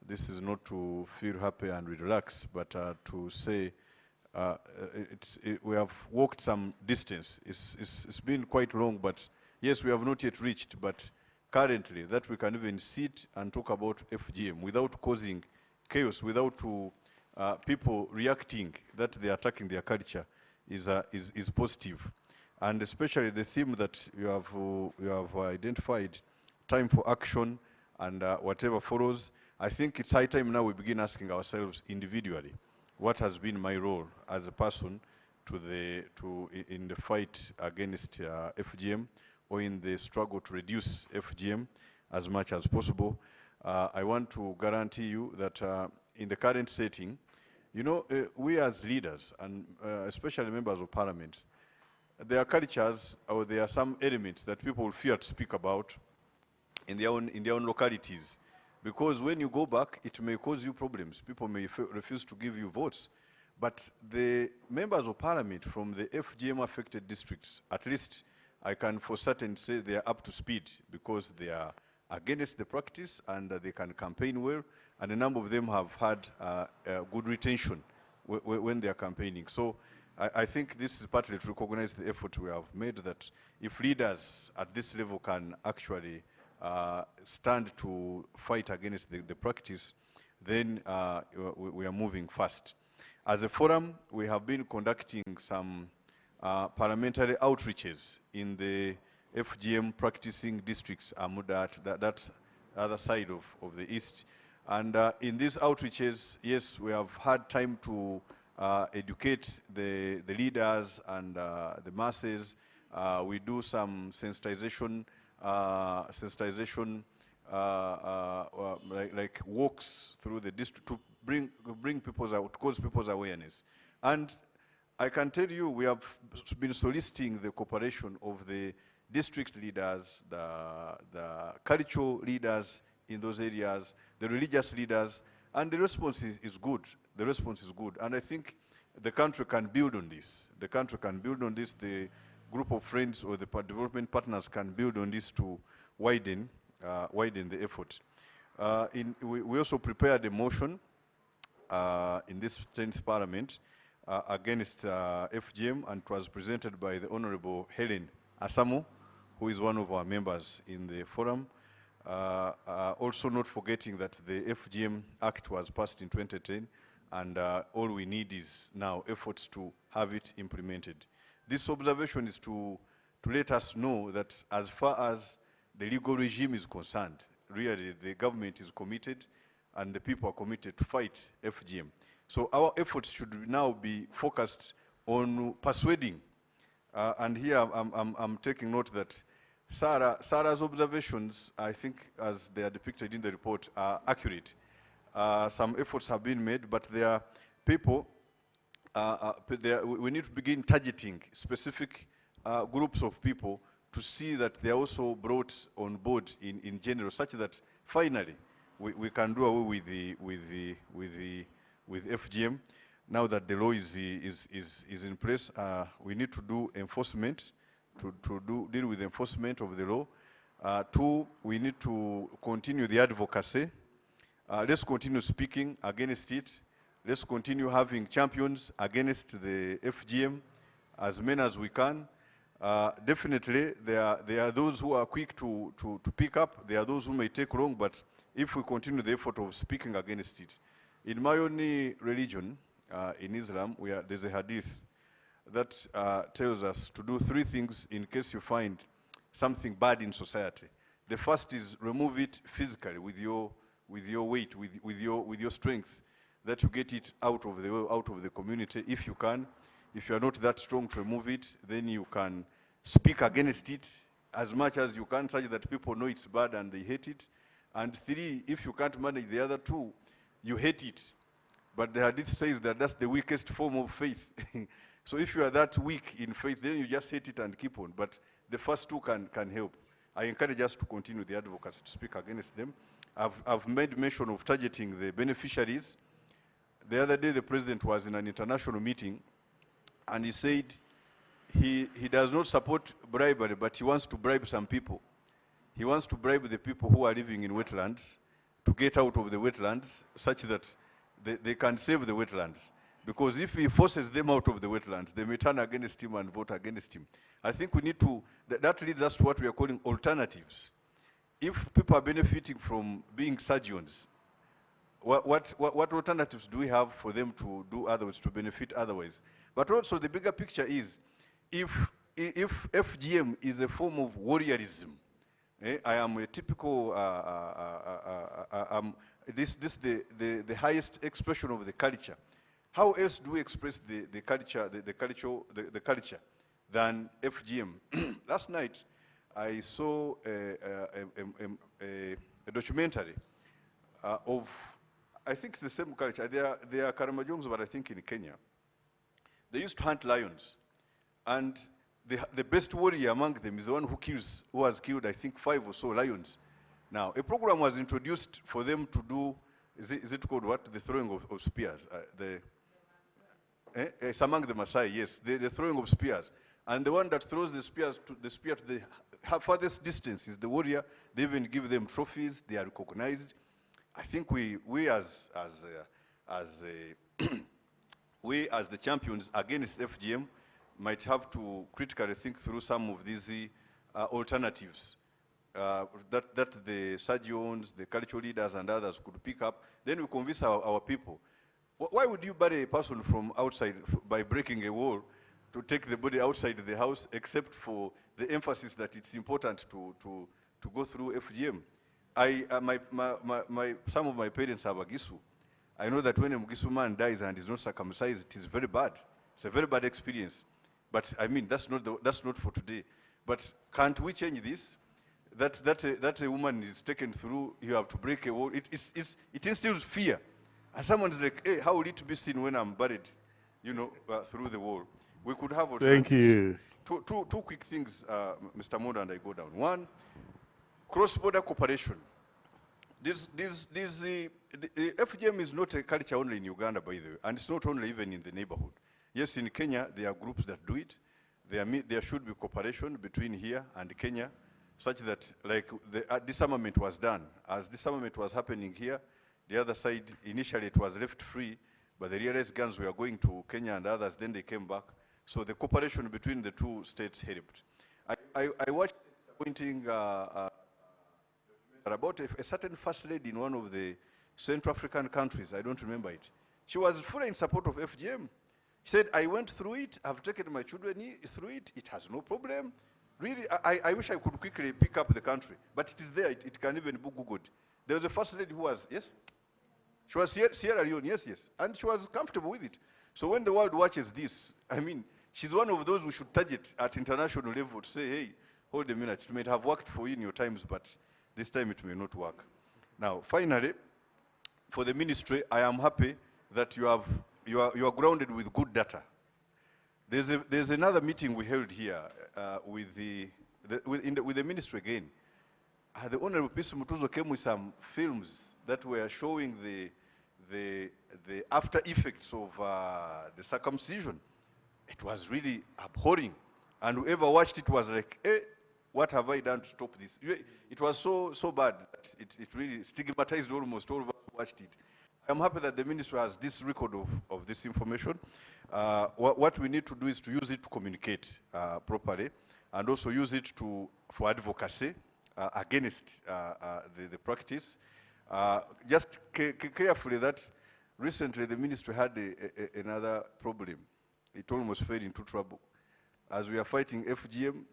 This is not to feel happy and relax, but to say we have walked some distance. It's been quite long, but yes, we have not yet reached, but currently that we can even sit and talk about FGM without causing chaos, without people reacting that they are attacking their culture is positive. And especially the theme that you have identified, time for action and whatever follows, I think it's high time now we begin asking ourselves individually, what has been my role as a person in the fight against FGM, or in the struggle to reduce FGM as much as possible. I want to guarantee you that in the current setting, you know, we as leaders, and especially members of parliament, there are cultures, or there are some elements that people fear to speak about in their own localities. Because when you go back, it may cause you problems. People may refuse to give you votes. But the members of parliament from the FGM-affected districts, at least I can for certain say they are up to speed, because they are against the practice and they can campaign well, and a number of them have had good retention when they are campaigning. So I think this is partly to recognize the effort we have made, that if leaders at this level can actually stand to fight against the practice, then we are moving fast. As a forum, we have been conducting some parliamentary outreaches in the FGM practicing districts, that other side of the east. And in these outreaches, yes, we have had time to educate the leaders and the masses We do some sensitization, like walks through the district to bring people's out, to cause people's awareness. And I can tell you, we have been soliciting the cooperation of the district leaders, the cultural leaders in those areas, the religious leaders, and the response is good. The response is good. And I think the country can build on this. The country can build on this. The group of friends or the development partners can build on this to widen the effort. We also prepared a motion in this 10th Parliament against FGM, and it was presented by the Honorable Helen Asamo, who is one of our members in the forum. Also not forgetting that the FGM Act was passed in 2010, and all we need is now efforts to have it implemented. This observation is to let us know that as far as the legal regime is concerned, really the government is committed and the people are committed to fight FGM. So our efforts should now be focused on persuading. And here I'm taking note that Sarah's observations, I think, as they are depicted in the report, are accurate. Some efforts have been made, but there are people, we need to begin targeting specific groups of people to see that they are also brought on board in general, such that finally we can do away with FGM. Now that the law is in place, we need to do enforcement, to deal with enforcement of the law. Two, we need to continue the advocacy. Let's continue speaking against it. Let's continue having champions against the FGM, as many as we can. Definitely, there are those who are quick to pick up. There are those who may take long, but if we continue the effort of speaking against it. In my own religion, in Islam, there's a hadith that tells us to do 3 things in case you find something bad in society. The first is remove it physically with your weight, with your strength, that you get it out of the community if you can. If you are not that strong to remove it, then you can speak against it as much as you can, such that people know it's bad and they hate it. And 3, if you can't manage the other 2, you hate it. But the hadith says that that's the weakest form of faith. So if you are that weak in faith, then you just hate it and keep on. But the first 2 can help. I encourage us to continue the advocacy, to speak against them. I've made mention of targeting the beneficiaries. The other day, the president was in an international meeting, and he said he does not support bribery, but he wants to bribe some people. He wants to bribe the people who are living in wetlands to get out of the wetlands such that they can save the wetlands. Because if he forces them out of the wetlands, they may turn against him and vote against him. I think we need to, that leads us to what we are calling alternatives. If people are benefiting from being surgeons, what alternatives do we have for them to do otherwise, to benefit otherwise? But also the bigger picture is, if FGM is a form of warriorism, I am a typical, the highest expression of the culture. How else do we express the culture than FGM? Last night, I saw a documentary of, I think it's the same culture. They are Karamajongs, but I think in Kenya. They used to hunt lions, and the best warrior among them is the one who has killed, I think, 5 or so lions. Now, a program was introduced for them to do, is it called what? The throwing of spears. It's among the Maasai, yes, the throwing of spears. And the one that throws the spear to the farthest distance is the warrior. They even give them trophies. They are recognized. I think we as the champions against FGM might have to critically think through some of these alternatives that the surgeons, the cultural leaders, and others could pick up. Then we convince our people. Why would you bury a person from outside by breaking a wall to take the body outside the house, except for the emphasis that it's important to go through FGM? Some of my parents have a Gisu. I know that when a Gisu man dies and is not circumcised, it is very bad. It's a very bad experience. But I mean, that's not for today. But can't we change this? That a woman is taken through, you have to break a wall. It instills fear. And someone's like, hey, how will it be seen when I'm buried, through the wall? We could have... Thank you. Two quick things, Mr. Moda, and I go down. One, cross-border cooperation. The FGM is not a culture only in Uganda, by the way, and it's not only even in the neighborhood. Yes, in Kenya, there are groups that do it. There should be cooperation between here and Kenya, such that, like, the disarmament was done. As disarmament was happening here, the other side, initially it was left free, but they realized guns were going to Kenya and others, then they came back. So the cooperation between the two states helped. I watched pointing about a certain first lady in one of the Central African countries, I don't remember it. She was fully in support of FGM. She said, I went through it, I've taken my children through it, it has no problem. Really, I wish I could quickly pick up the country, but it is there, it can even be Googled. There was a first lady who was, yes? She was Sierra Leone, yes, and she was comfortable with it. So when the world watches this, I mean, she's one of those we should target at international level to say, hey, hold a minute, it may have worked for you in your times, but this time it may not work. Now, finally, for the ministry, I am happy that you are grounded with good data. There's another meeting we held here with the ministry again. The Honorable Peace Mutuzo came with some films that were showing the after effects of the circumcision. It was really abhorring, and whoever watched it was like, eh, what have I done to stop this? It was so bad that it really stigmatized almost all of us who watched it. I'm happy that the ministry has this record of this information. What we need to do is to use it to communicate properly, and also use it for advocacy against the practice. Just carefully that recently the ministry had another problem. It almost fell into trouble. As we are fighting FGM,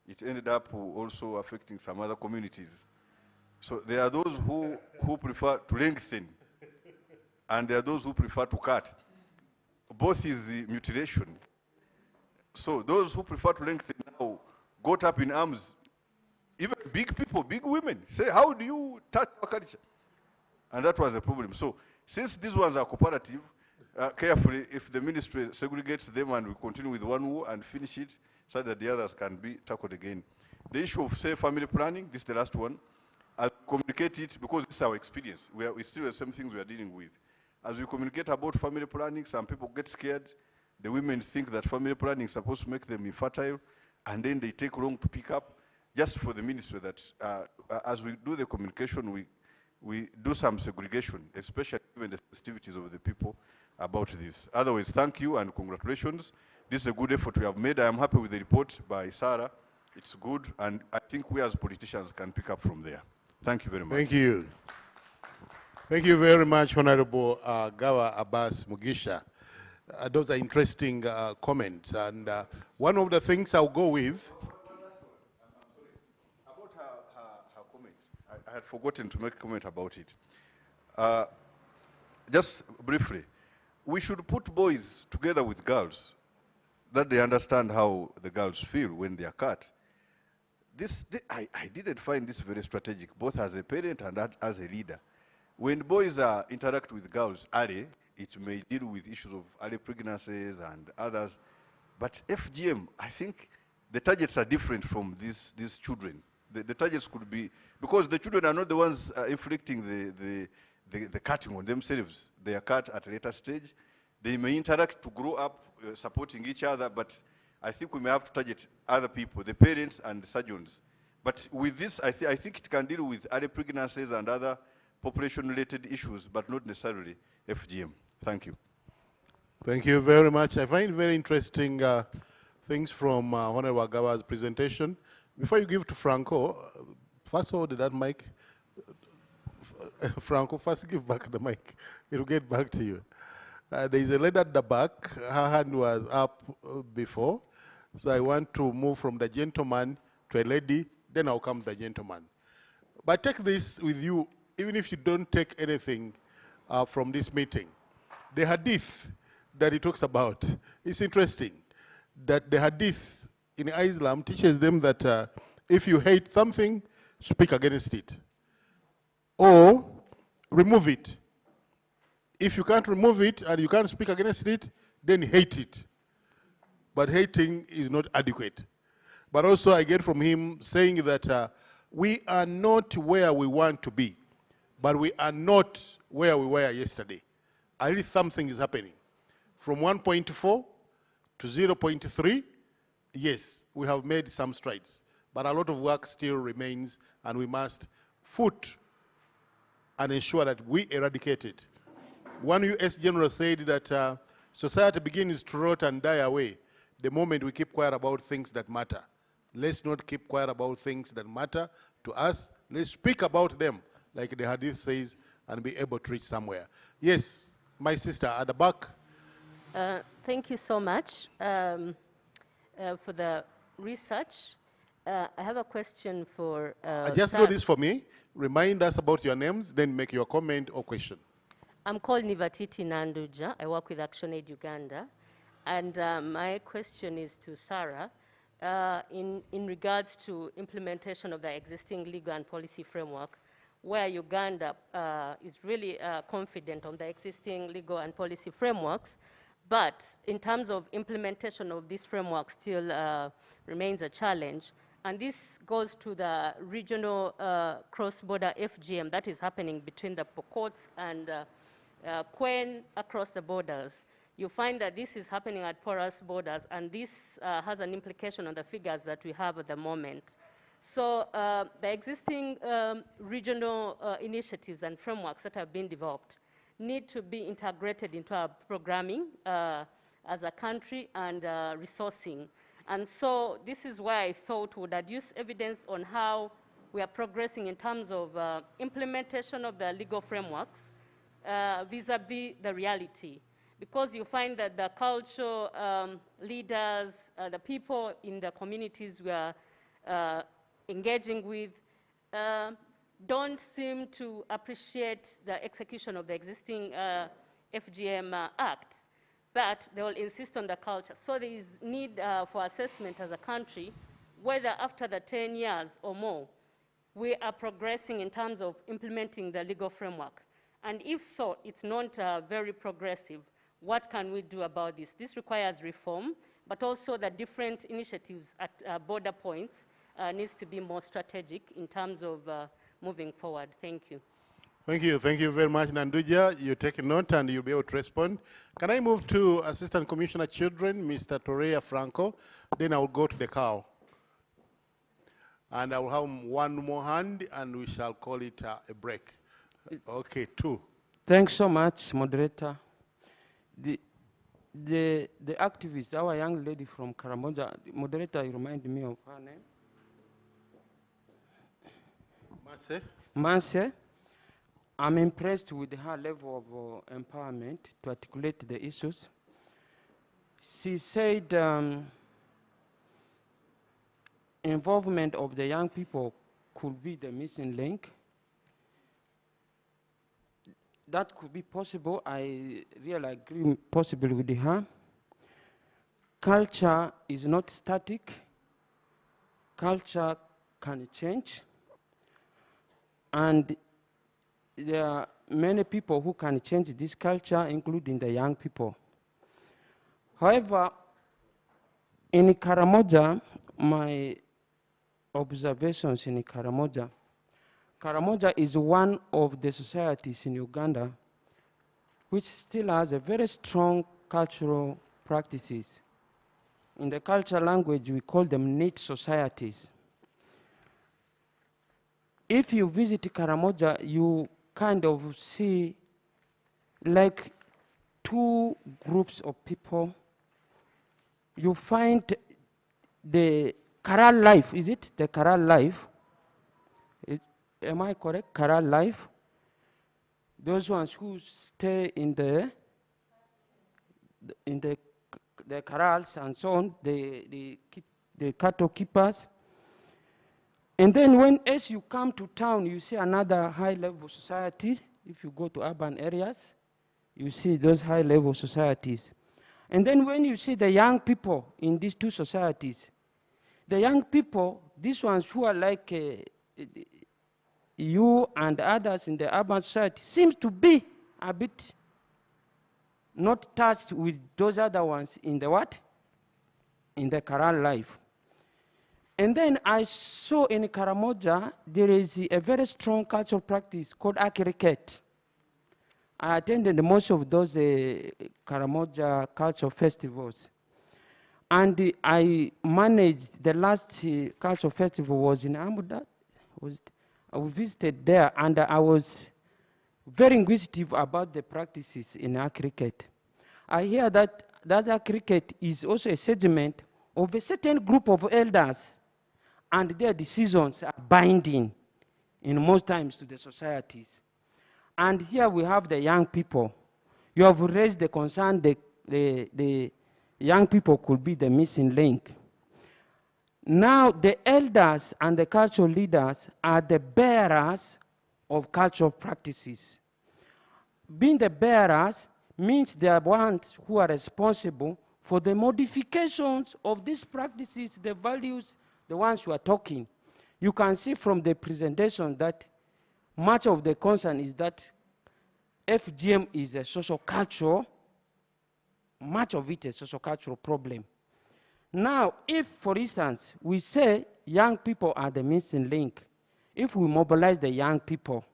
it ended up also affecting some other communities. So there are those who prefer to lengthen, and there are those who prefer to cut. Both is the mutilation. So those who prefer to lengthen now got up in arms. Even big people, big women, say, how do you touch our culture? And that was a problem. So since these ones are cooperative, carefully, if the ministry segregates them and we continue with one war and finish it, so that the others can be tackled again. The issue of, say, family planning, this is the last one. I'll communicate it because this is our experience. We still have some things we are dealing with. As we communicate about family planning, some people get scared. The women think that family planning is supposed to make them infertile, and then they take long to pick up. Just for the ministry that as we do the communication, we do some segregation, especially given the sensitivities of the people about this. Otherwise, thank you and congratulations. This is a good effort we have made. I am happy with the report by Sarah. It's good, and I think we as politicians can pick up from there. Thank you very much. Thank you. Thank you very much, Honorable Gawa Abbas Mugisha. Those are interesting comments, and one of the things I'll go with... About her comment, I had forgotten to make a comment about it. Just briefly, we should put boys together with girls, that they understand how the girls feel when they are cut. I didn't find this very strategic, both as a parent and as a leader. When boys interact with girls early, it may deal with issues of early pregnancies and others. But FGM, I think the targets are different from these children. The targets could be, because the children are not the ones inflicting the cutting on themselves. They are cut at a later stage. They may interact to grow up supporting each other, but I think we may have to target other people, the parents and the surgeons. But with this, I think it can deal with early pregnancies and other population-related issues, but not necessarily FGM. Thank you. Thank you very much. I find very interesting things from Honorable Gawa's presentation. Before you give to Franco, first hold that mic. Franco, first give back the mic. It'll get back to you. There is a lady at the back. Her hand was up before. So I want to move from the gentleman to a lady, then I'll come to the gentleman. But take this with you, even if you don't take anything from this meeting. The hadith that he talks about is interesting. that the hadith in Islam teaches them that if you hate something, speak against it. Or remove it. If you can't remove it and you can't speak against it, then hate it. But hating is not adequate. But also I get from him saying that we are not where we want to be, but we are not where we were yesterday. At least something is happening. From 1.4 to 0.3, yes, we have made some strides, but a lot of work still remains, and we must foot and ensure that we eradicate it. One US general said that society begins to rot and die away the moment we keep quiet about things that matter. Let's not keep quiet about things that matter to us. Let's speak about them, like the hadith says, and be able to reach somewhere. Yes, my sister at the back. Thank you so much for the research. I have a question for Just do this for me. Remind us about your names, then make your comment or question. I'm called Nivatiti Nanduja. I work with ActionAid Uganda. And my question is to Sarah in regards to implementation of the existing legal and policy framework, where Uganda is really confident on the existing legal and policy frameworks, but in terms of implementation of this framework still remains a challenge. And this goes to the regional cross-border FGM that is happening between the Pokots and Kwen across the borders. You find that this is happening at porous borders, and this has an implication on the figures that we have at the moment. So the existing regional initiatives and frameworks that have been developed need to be integrated into our programming as a country and resourcing. And so this is why I thought we would adduce evidence on how we are progressing in terms of implementation of the legal frameworks vis-a-vis the reality. Because you find that the cultural leaders, the people in the communities we are engaging with, don't seem to appreciate the execution of the existing FGM Act, but they will insist on the culture. So there is need for assessment as a country, whether after the 10 years or more, we are progressing in terms of implementing the legal framework. And if so, it's not very progressive. What can we do about this? This requires reform, but also the different initiatives at border points needs to be more strategic in terms of moving forward. Thank you. Thank you. Thank you very much, Nanduja. You take a note and you'll be able to respond. Can I move to Assistant Commissioner Children, Mr. Torreya Franco? Then I will go to the cow. And I will have one more hand, and we shall call it a break. Okay, two. Thanks so much, moderator. The activist, our young lady from Karamoja, moderator, you remind me of her name? Marse? Marse. I'm impressed with her level of empowerment to articulate the issues. She said involvement of the young people could be the missing link. That could be possible. I really agree possible with her. Culture is not static. Culture can change. And there are many people who can change this culture, including the young people. However, in Karamoja, my observations in Karamoja is one of the societies in Uganda which still has a very strong cultural practices. In the cultural language, we call them knit societies. If you visit Karamoja, you kind of see like two groups of people. You find the Karal life, is it the Karal life? Am I correct? Karal life. Those ones who stay in the corrals and so on, the cattle keepers. And then as you come to town, you see another high-level society. If you go to urban areas, you see those high-level societies. And then when you see the young people in these two societies, the young people, these ones who are like you and others in the urban society, seems to be a bit not touched with those other ones in the what? In the Karal life. And then I saw in Karamoja, there is a very strong cultural practice called Akiriket. I attended most of those Karamoja cultural festivals. And I managed, the last cultural festival was in Amuda. I visited there, and I was very inquisitive about the practices in Akiriket. I hear that Akiriket is also a segment of a certain group of elders, and their decisions are binding in most times to the societies. And here we have the young people. You have raised the concern the young people could be the missing link. Now the elders and the cultural leaders are the bearers of cultural practices. Being the bearers means they are ones who are responsible for the modifications of these practices, the values, the ones who are talking. You can see from the presentation that much of the concern is that FGM is a social-cultural, much of it is a social-cultural problem. Now, if, for instance, we say young people are the missing link, if we mobilize the young people,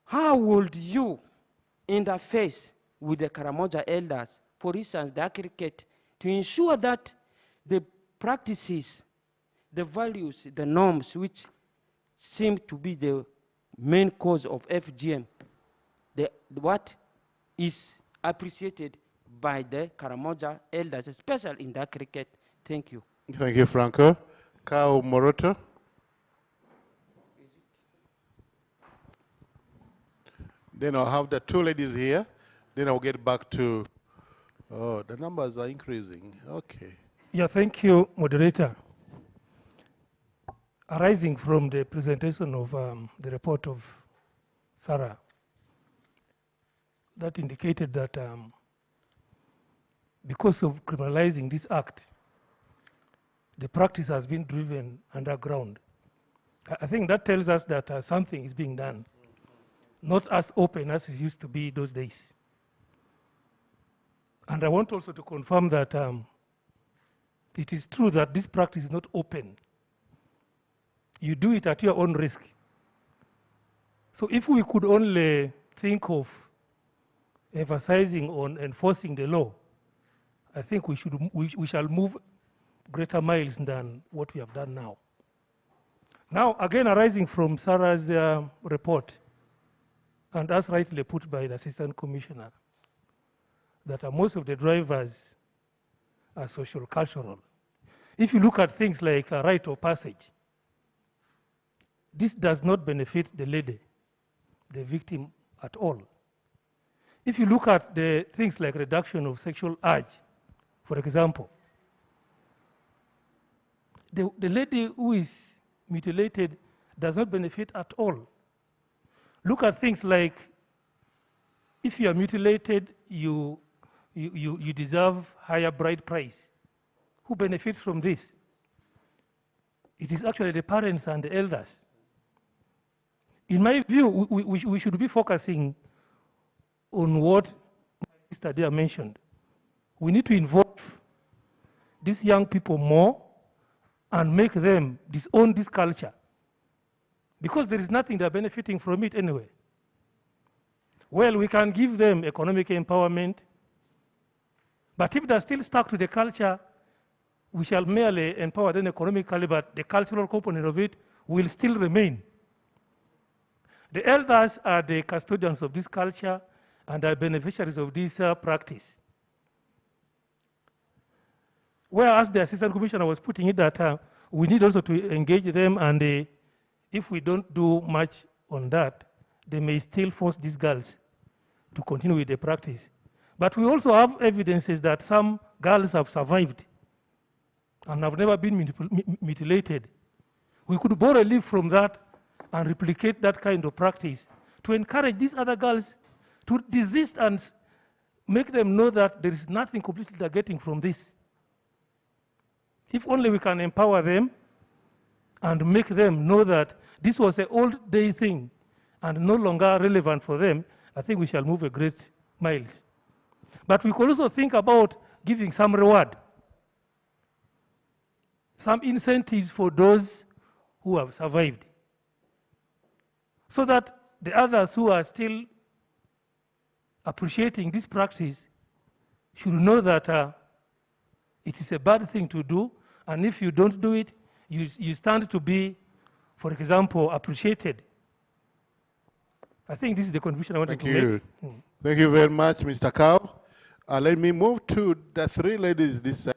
how would you interface with the Karamoja elders, for instance, the Akiriket, to ensure that the practices, the values, the norms, which seem to be the main cause of FGM, what is appreciated by the Karamoja elders, especially in the Akiriket? Thank you. Thank you, Franco. Kao Moroto. Then I'll have the two ladies here. Then I'll get back to, oh, the numbers are increasing. Okay. Yeah, thank you, moderator. Arising from the presentation of the report of Sarah, that indicated that because of criminalizing this act, the practice has been driven underground. I think that tells us that something is being done, not as open as it used to be those days. And I want also to confirm that it is true that this practice is not open. You do it at your own risk. So if we could only think of emphasizing on enforcing the law, I think we shall move greater miles than what we have done now. Now, again, arising from Sarah's report, and as rightly put by the Assistant Commissioner, that most of the drivers are social cultural. If you look at things like a rite of passage, this does not benefit the lady, the victim, at all. If you look at the things like reduction of sexual urge, for example, the lady who is mutilated does not benefit at all. Look at things like, if you are mutilated, you deserve higher bride price. Who benefits from this? It is actually the parents and the elders. In my view, we should be focusing on what my sister there mentioned. We need to involve these young people more and make them disown this culture, because there is nothing they're benefiting from it anyway. Well, we can give them economic empowerment, but if they're still stuck to the culture, we shall merely empower them economically, but the cultural component of it will still remain. The elders are the custodians of this culture and are beneficiaries of this practice. Whereas the Assistant Commissioner was putting it that we need also to engage them, and if we don't do much on that, they may still force these girls to continue with the practice. But we also have evidences that some girls have survived and have never been mutilated. We could borrow a leaf from that and replicate that kind of practice to encourage these other girls to desist and make them know that there is nothing completely they're getting from this. If only we can empower them and make them know that this was an old day thing and no longer relevant for them, I think we shall move a great miles. But we could also think about giving some reward, some incentives for those who have survived, so that the others who are still appreciating this practice should know that it is a bad thing to do, and if you don't do it, you stand to be, for example, appreciated. I think this is the contribution I wanted to make. Thank you very much, Mr. Cow. Let me move to the three ladies this side,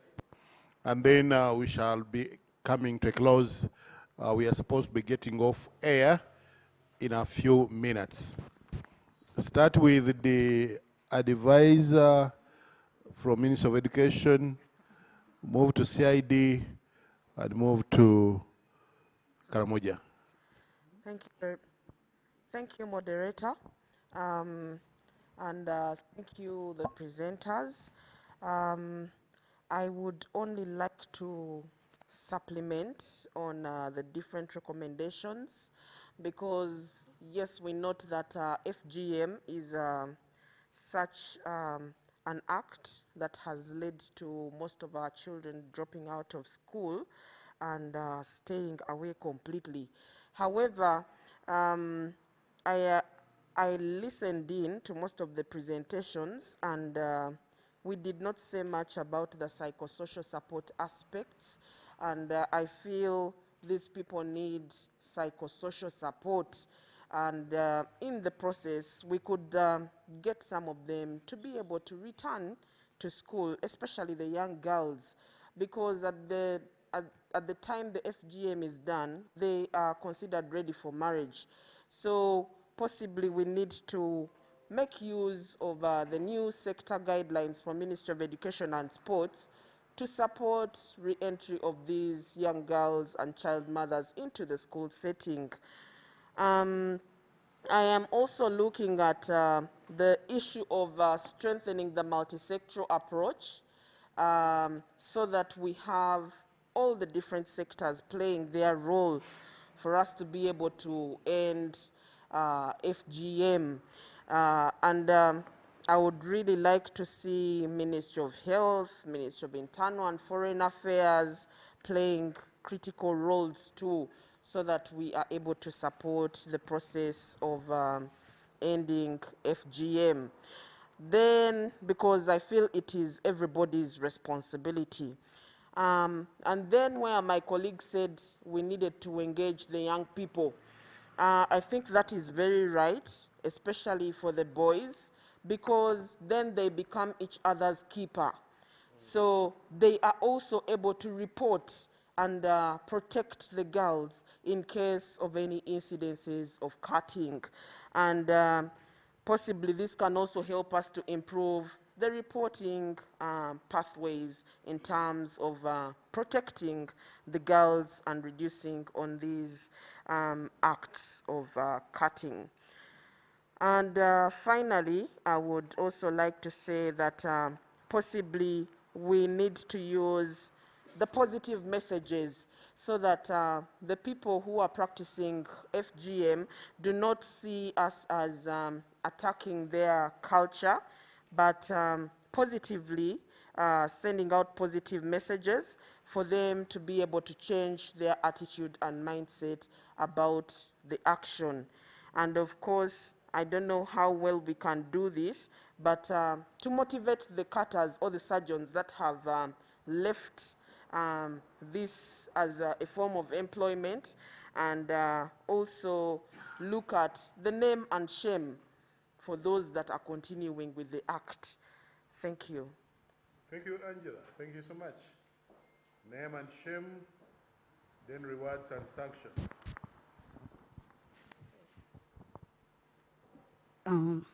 and then we shall be coming to a close. We are supposed to be getting off air in a few minutes. Start with the advisor from Ministry of Education, move to CID, and move to Karamoja. Thank you, moderator. And thank you, the presenters. I would only like to supplement on the different recommendations, because yes, we note that FGM is such an act that has led to most of our children dropping out of school and staying away completely. However, I listened in to most of the presentations, and we did not say much about the psychosocial support aspects, and I feel these people need psychosocial support, and in the process we could get some of them to be able to return to school, especially the young girls, because at the time the FGM is done, they are considered ready for marriage. So possibly we need to make use of the new sector guidelines from Ministry of Education and Sports to support re-entry of these young girls and child mothers into the school setting. I am also looking at the issue of strengthening the multi-sectoral approach, so that we have all the different sectors playing their role for us to be able to end FGM. I would really like to see Ministry of Health, Ministry of Internal and Foreign Affairs playing critical roles too, so that we are able to support the process of ending FGM. Then, because I feel it is everybody's responsibility. And then where my colleague said we needed to engage the young people, I think that is very right, especially for the boys, because then they become each other's keeper. So they are also able to report and protect the girls in case of any incidences of cutting. And possibly this can also help us to improve the reporting pathways in terms of protecting the girls and reducing on these acts of cutting. And finally, I would also like to say that possibly we need to use the positive messages so that the people who are practicing FGM do not see us as attacking their culture, but positively sending out positive messages for them to be able to change their attitude and mindset about the action. And of course, I don't know how well we can do this, but to motivate the cutters or the surgeons that have left this as a form of employment, and also look at the name and shame for those that are continuing with the act. Thank you. Thank you, Angela. Thank you so much. Name and shame, then rewards and sanctions. I'm